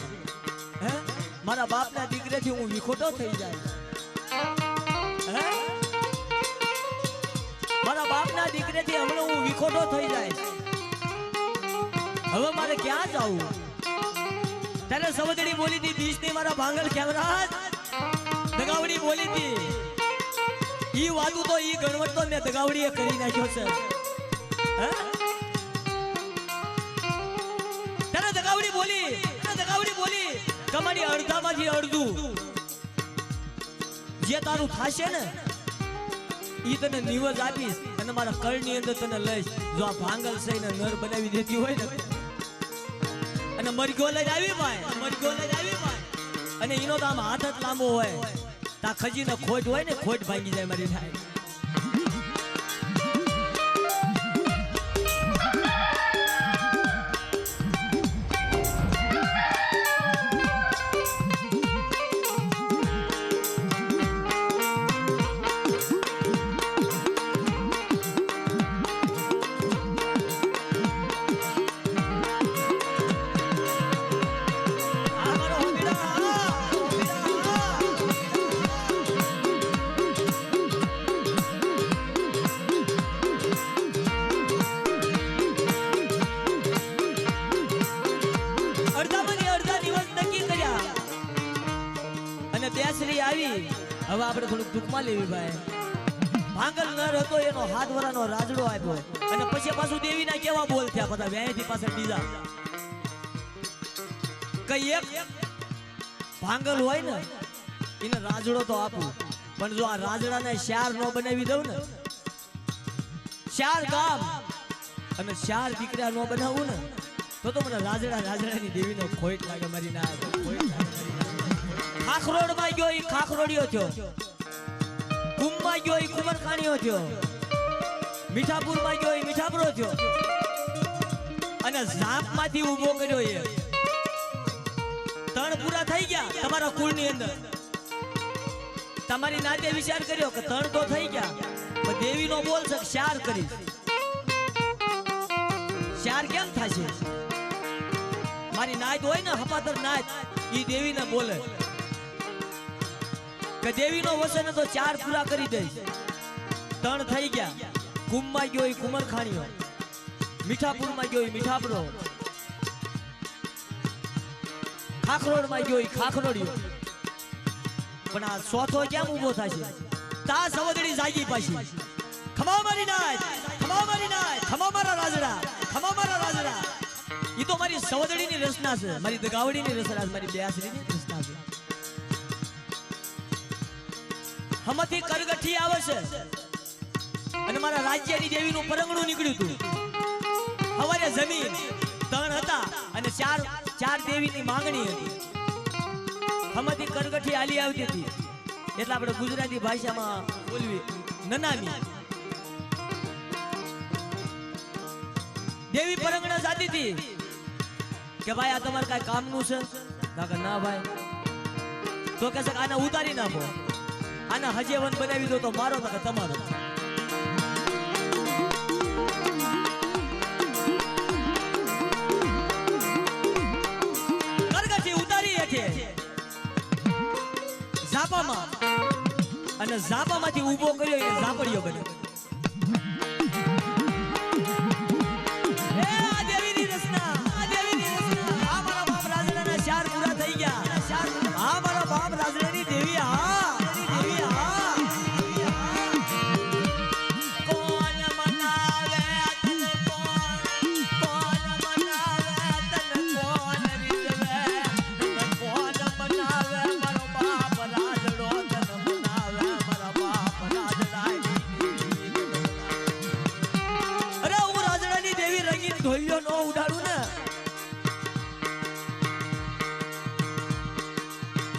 હે મારા બાપના દીકરેથી હું વિખોટો થઈ જાય હે મારા બાપના દીકરેથી હમણાં હું વિખોટો થઈ જાય હવે મારે ક્યાં જવું ત્યારે સવદડી બોલી હતી દીશની મારા ભાંગલ ખેમરાજ દગાવડી બોલી હતી ઈ વાતું તો ઈ ગણવટ તો મેં દગાવડીએ કરી નાખ્યો છે હે દગાવડી બોલી તમારી અડધામાંથી અડધું જે તારું થાશે ને ઈ તને નિવજ આપીશ અને મારા કળની અંદર તને લઈશ જો આ ભાંગલ સઈને નર બનાવી દેતી હોય ને અને મરઘો લઈને આવી ભાઈ અને એનો તો આમ હાથ જ લાંબો હોય તા ખજીને ખોટ હોય ને ખોટ ભાંગી જાય મારી થાય હવે આપણે થોડુંક ટૂંકમાં લેવી ભાઈ ભાંગલ નર હતો એનો હાથ વરાનો રાજડો આપ્યો અને પછી પાછું દેવીના કેવા બોલ થયા બધા વ્યાયથી પાછળ બીજા કઈ એક ભાંગલ હોય ને એને રાજડો તો આપું પણ જો આ રાજડાને શાર નો બનાવી દઉં ને શાર ગામ અને શાર દીકરા નો બનાવું ને તો મને રાજડાની દેવીનો ખોટ લાગે મારી ના ખોટ લાગે ખાખરોડ માં ગયો ઈ ખાખરોડિયો થયો કુમ માં ગયો ઈ કુમરખાણીયો થયો મીઠાપુર માં ગયો ઈ મીઠાપુરો થયો અને ઝાપ માંથી ઊભો કર્યો એ ત્રણ પૂરા થઈ ગયા તમારા કુળ ની અંદર તમારી નાતે વિચાર કર્યો કે ત્રણ તો થઈ ગયા પણ દેવી નો બોલ છે શાર કરી શાર કેમ થશે મારી નાત હોય ને હપાતર નાત ઈ દેવી ને બોલે કે દેવીનો વસન તો ચાર પૂરા કરી દઈશ ત્રણ થઈ ગયા કુમમાં ગયો કુમરખાણીઓ મીઠાપુરમાં ગયો મીઠાપુરો ખાખરોડમાં ગયો ખાખરોડિયો પણ આ ચોથો કેમ ઊભો થશે તા સવદડી જાગી પાછી ખમા મારી નાય ખમા મારા રાજડા ઈ તો મારી સવદડીની રચના છે મારી દગાવડીની રચના છે મારી બેસરીની રચના છે હમથી કરગઠી આવે છે અને મારા રાજ્યની દેવીનું પરંગણું નીકળ્યું હતું હવારે જમીન ત્રણ હતા અને ચાર દેવીની માંગણી હતી હમથી કરગઠી હાલી આવતી હતી એટલે આપણે ગુજરાતી ભાષામાં બોલવી નનામી દેવી પરંગણા જાતી હતી કે ભાઈ આ તમારે કઈ કામનું છે ના ભાઈ તો કે આને ઉતારી નાખો આના હજેવન બનાવી દો તો મારો તો તમારો કરગઠી ઉતારી હેઠે ઝાપામાં અને ઝાપામાંથી ઊભો કર્યો એ ઝાપડીઓ બન્યો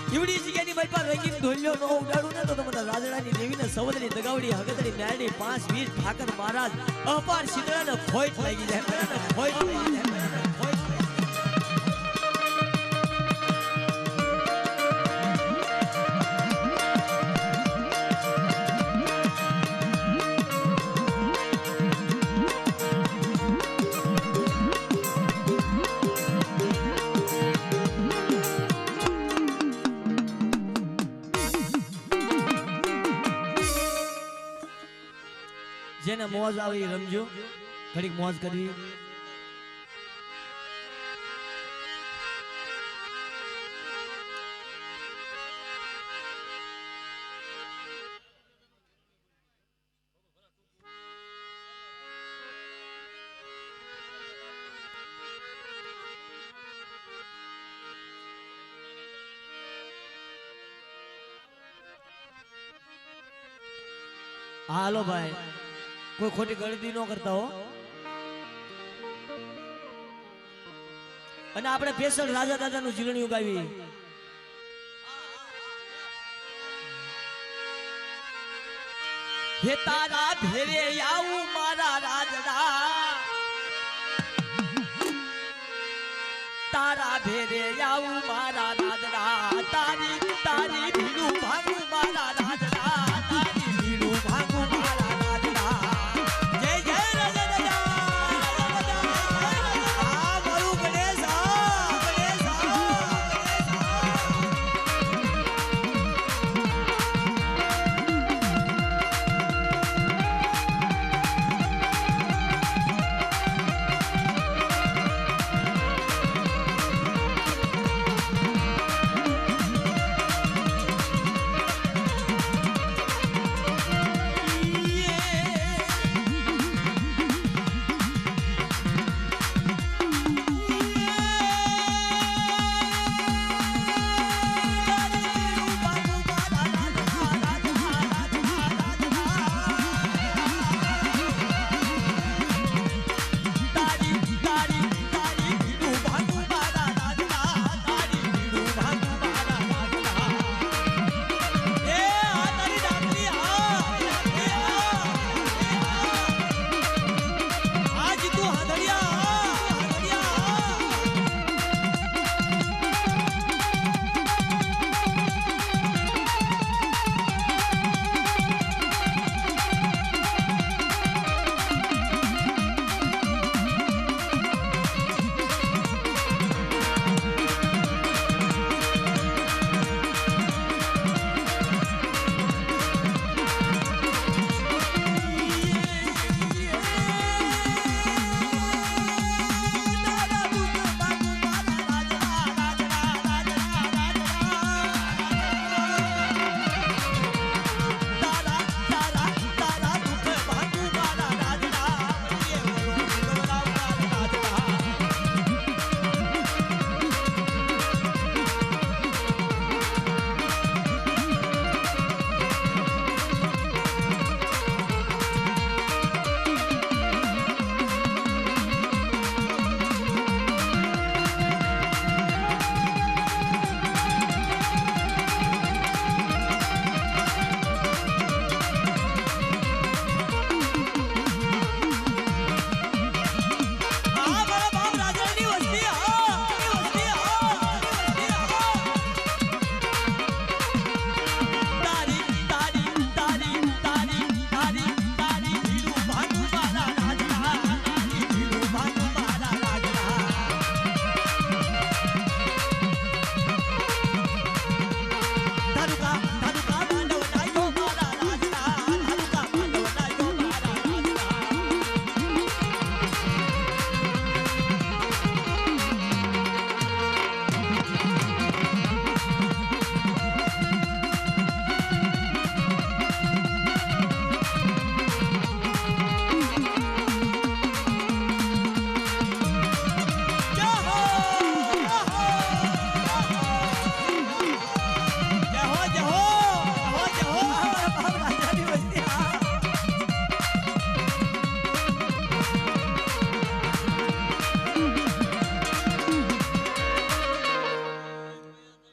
એવડી જગ્યાની મારી પાસે રંગીન ઢોલિયો નો ઉડાડું ને તો તમારા રાજડાની દેવીને સવદની દગાવડી હગતડી મેરડી 5 20 ઠાકર મહારાજ અપાર શીતળાને ખોઈટ લાગી જાય ખોઈટ લાગી જાય ખોઈટ જેને મોજ આવે એ રમજો ઘડીક મોજ કરવી હાલો ભાઈ કોઈ ખોટી ગણતરી ન કરતા હો અને આપણે સ્પેશિયલ રાજા દાદાનું જીવણીયું ગાવી હે તારા ભેરે આવું મારા રાજડા તારા ભેરે આવું મારા રાજડા તારી તારી ભીડું ભાગું મારા રાજડા તારી ભીડું ભાગું મારા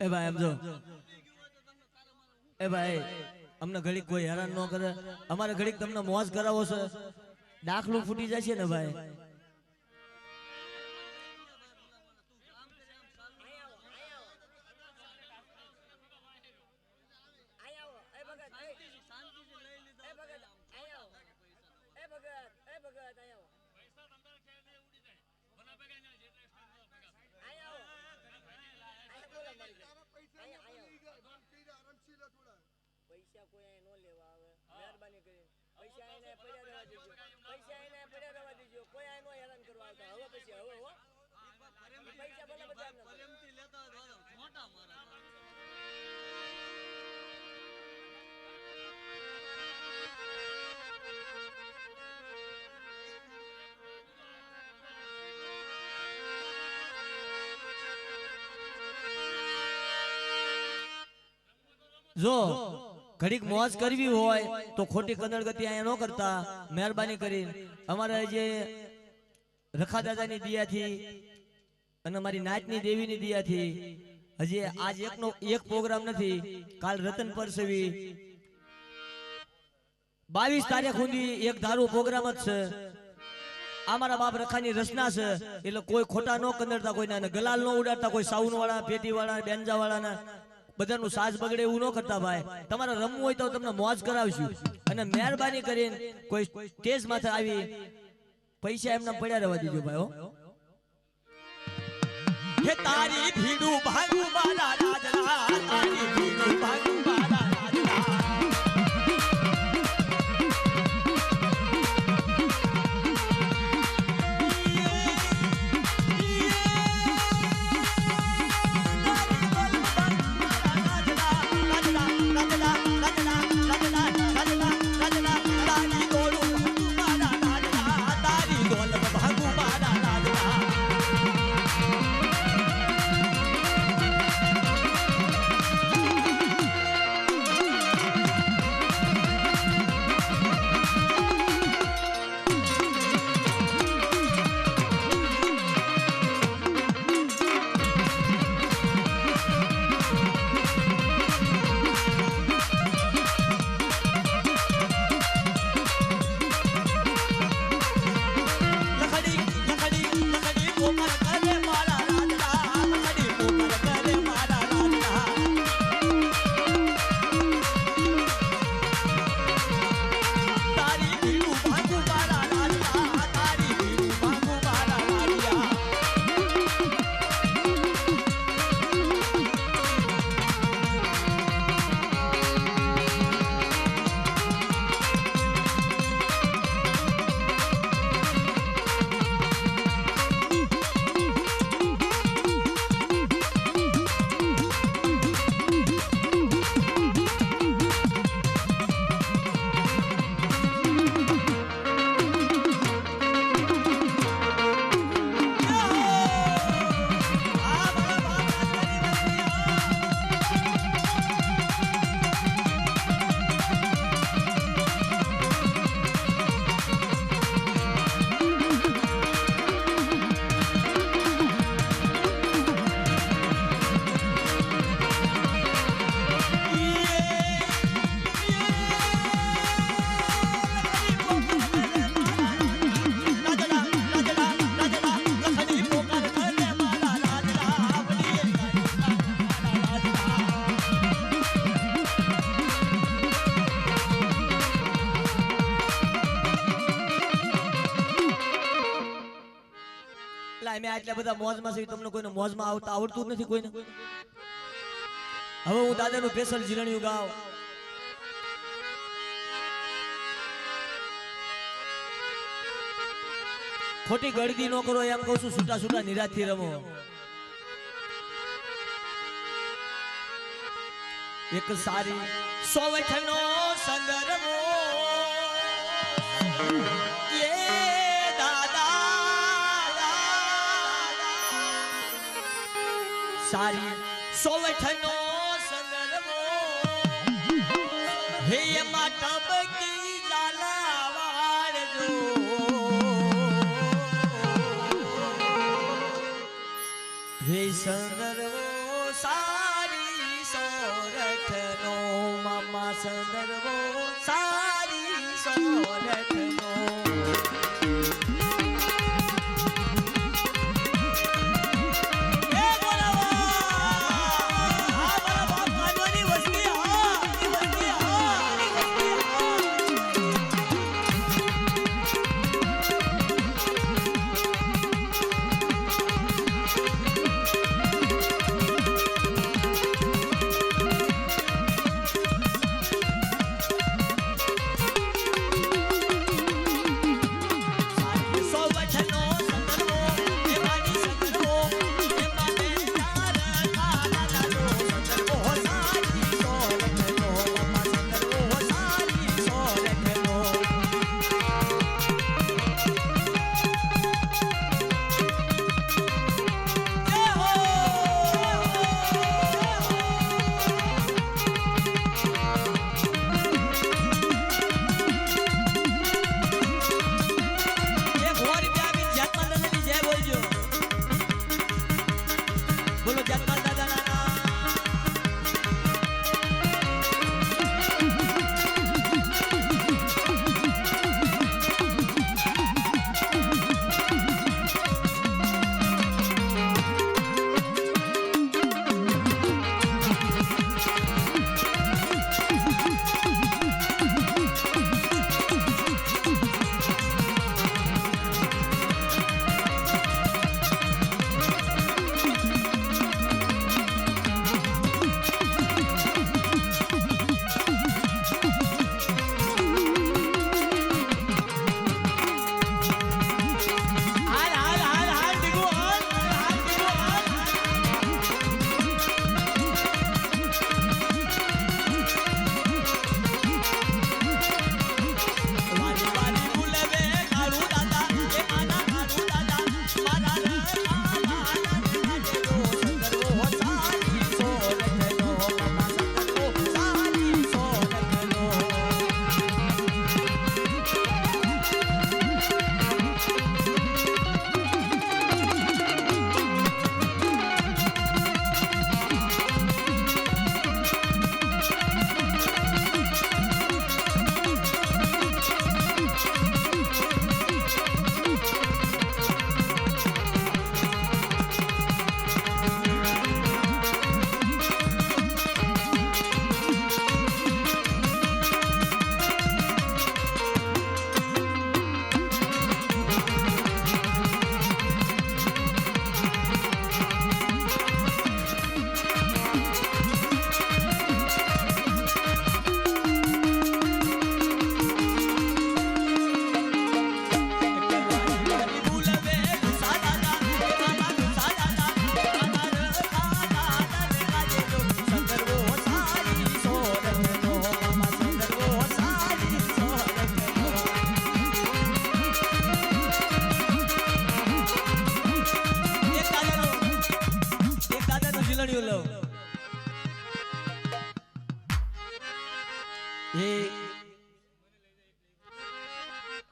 એ ભાઈ સમજો એ ભાઈ અમને ઘડીક કોઈ હેરાન ન કરે, અમારે ઘડીક તમને મોજ કરાવો છે, દાખલું ફૂટી જશે ને ભાઈ. પૈસા કોઈ નો લેવા આવે, મહેરબાની કરીને પૈસા એને પડ્યા રહેવા દેજો, પૈસા એને પડ્યા રહેવા દેજો, કોઈ આનો હેરાન કરવા આવતા હવે પછી હવે હો પૈસા ભલે બધા પ્રેમથી લેતા હોય મોટા મારા. જો ઘડીક મોજ કરવી હોય તો ખોટી કનડગતિ અહીંયા ન કરતા, મહેરબાની કરીને અમારા જે રખા દાદાની દિયાથી અને મારી નાચની દેવીની દિયાથી હજી આજ એક પ્રોગ્રામ નથી, કાલ રતન પરસવી 22 તારીખ સુધી એક ધારું પ્રોગ્રામ જ છે. અમારા બાપ રખાની રચના છે એટલે કોઈ ખોટા ન કંદરતા, કોઈના ગલાલ ન ઉડાડતા, કોઈ સાઉન વાળા, પેટી વાળા, બેન્જા વાળાના બધાનું સાજ બગડે એવું ન કરતા ભાઈ. તમારે રમવું હોય તો તમને મોજ કરાવશું, અને મહેરબાની કરીને કોઈ સ્ટેજ માથે આવી પૈસા એમને પડ્યા રહેવા દીજો ભાઈ. હો હે તારી ભીડું ભાગુ મારા રાજલા, તારી ભીડું ભાગુ મારા રાજલા. અમે આટલા બધા મોજમાં છે, તમને કોઈને મોજમાં આવતા આવડતું જ નથી કોઈને. હવે હું દાદાનું સ્પેશિયલ જીરણિયું ગાવ. ખોટી ગળદી ન કરો એમ કહું છું, છૂટા છૂટા નિરાશથી રમો. એક સારી સોવઠનો સંદર્ભો સારી સોવઠનો સંદર્ભો હે એમાં ટબકી ઝાલા વાળજો. હે સંદર્ભો સારી સોવઠનો મામા સંદર્ભો સારી સોરઠનો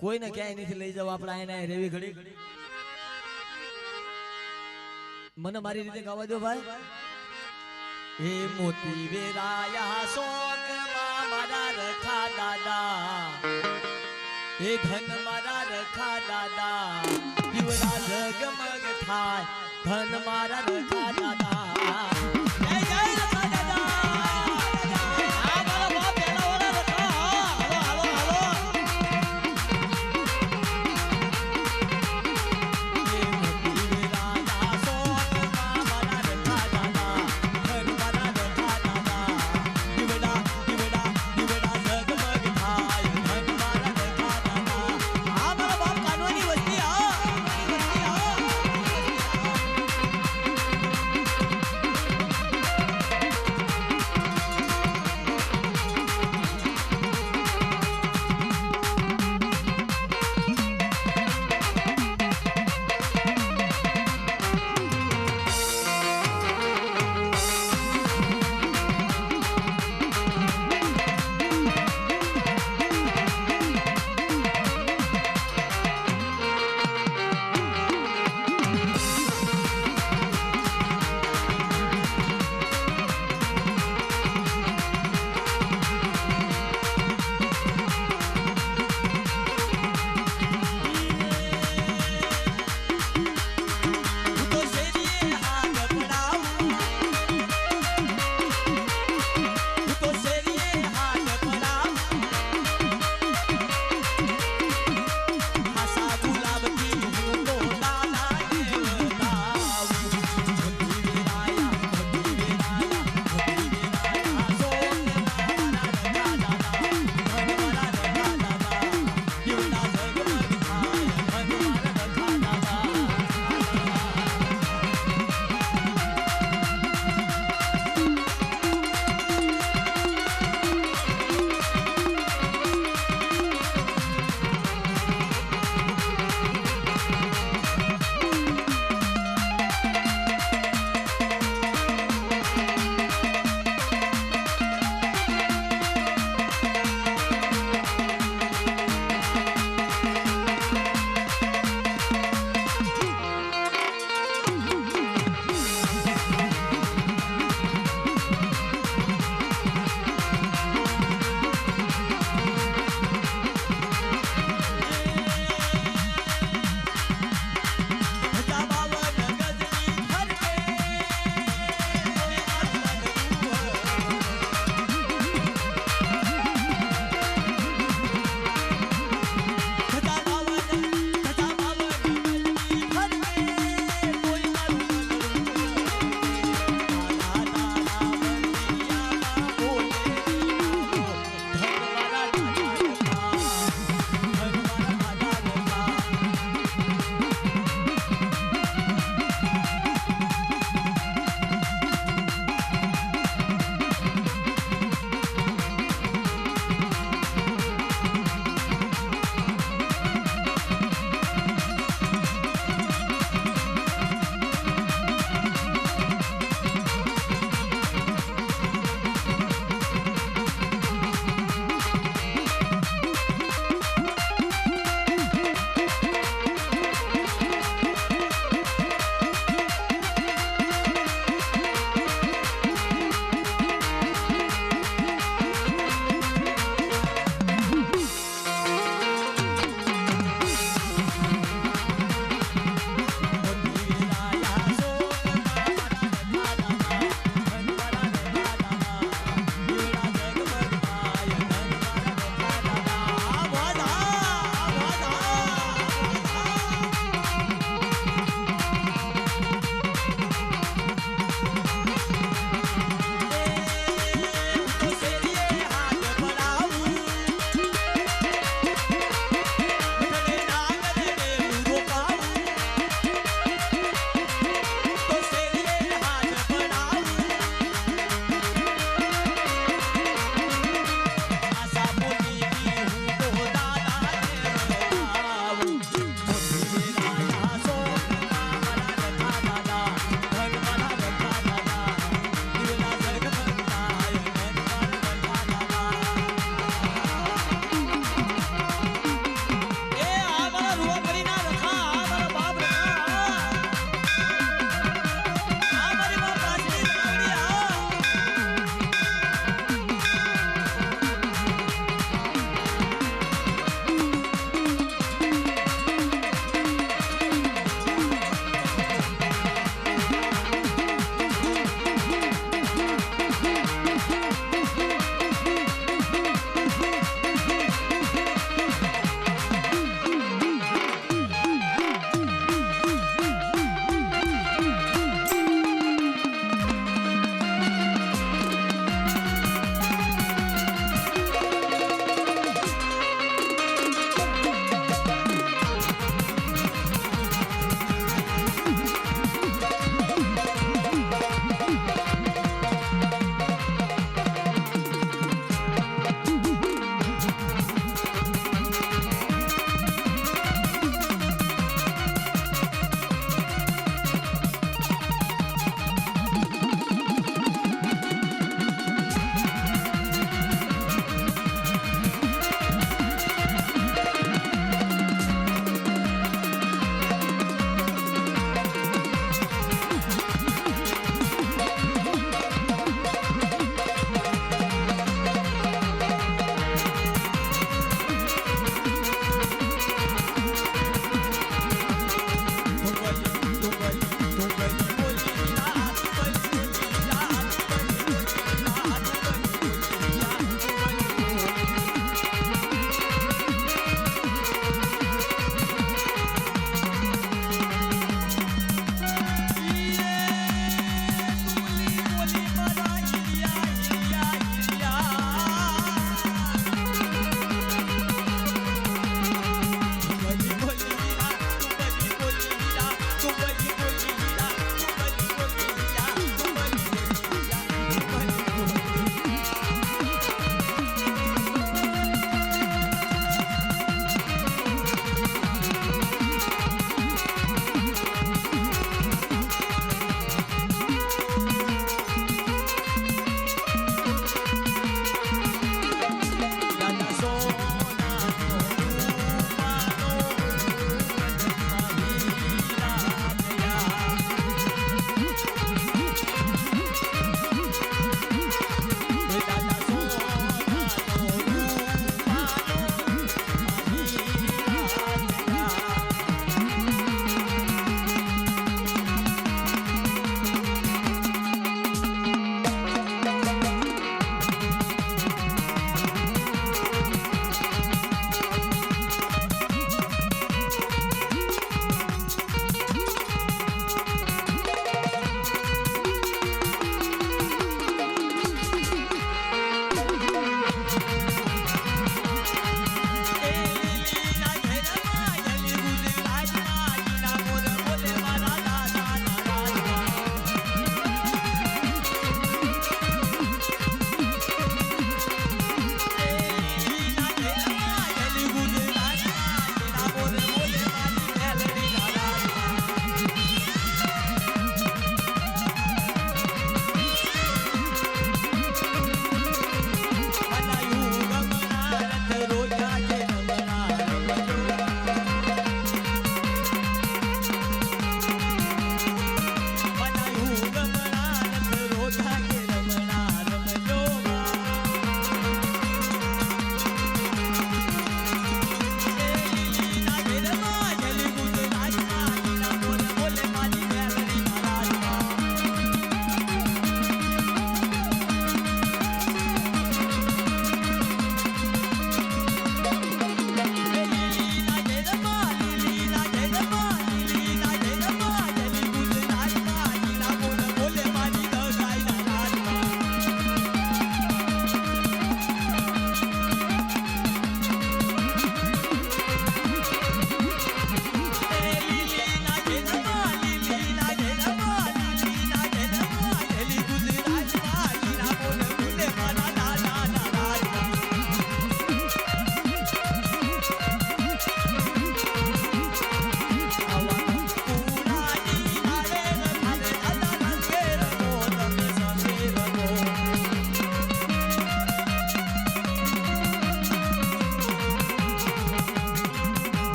કોઈને ક્યાંય નથી લઈ જાવ આપણે આયને રેવી ઘડી મને મારી રીતે ગાવા દો ભાઈ હે મોતી વેરાયા શોકમાં મારા રખા દાદા હે ધન મારા રખા દાદા દીવડા જગમગ થાય ધન મારા રખા દાદા જય જય રખા દાદા આ મારા બાપ પેલા વાળા રખા હાલો હાલો હાલો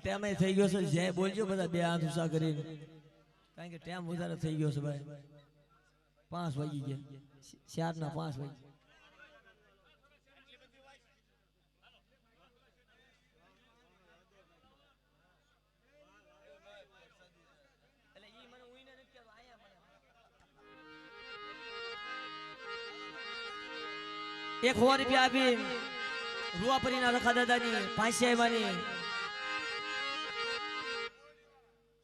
ટાઈમે થઈ ગયો છે જે બોલજો બધા બે હાથ ઊંચા કરીને કારણ કે ટાઈમ વધારે થઈ ગયો છે ભાઈ 5 વાગી ગયા 4 ના 5 વાગી ₹1 આપી રૂવાપરીના રખા દાદાની 500 માની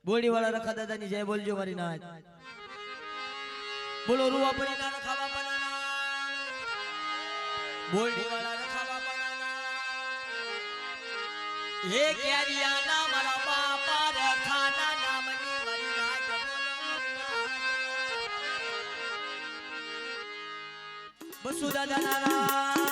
બોડી વાળા રખા દાદાની જય બોલજો મારી નાથ બોલો રૂવાપરીના રખા બાપાના બોડી વાળા રખા બાપાના હે ક્યારિયાના મારા બાપા રખાના નામની મારી નાથ બસુ દાદા નારા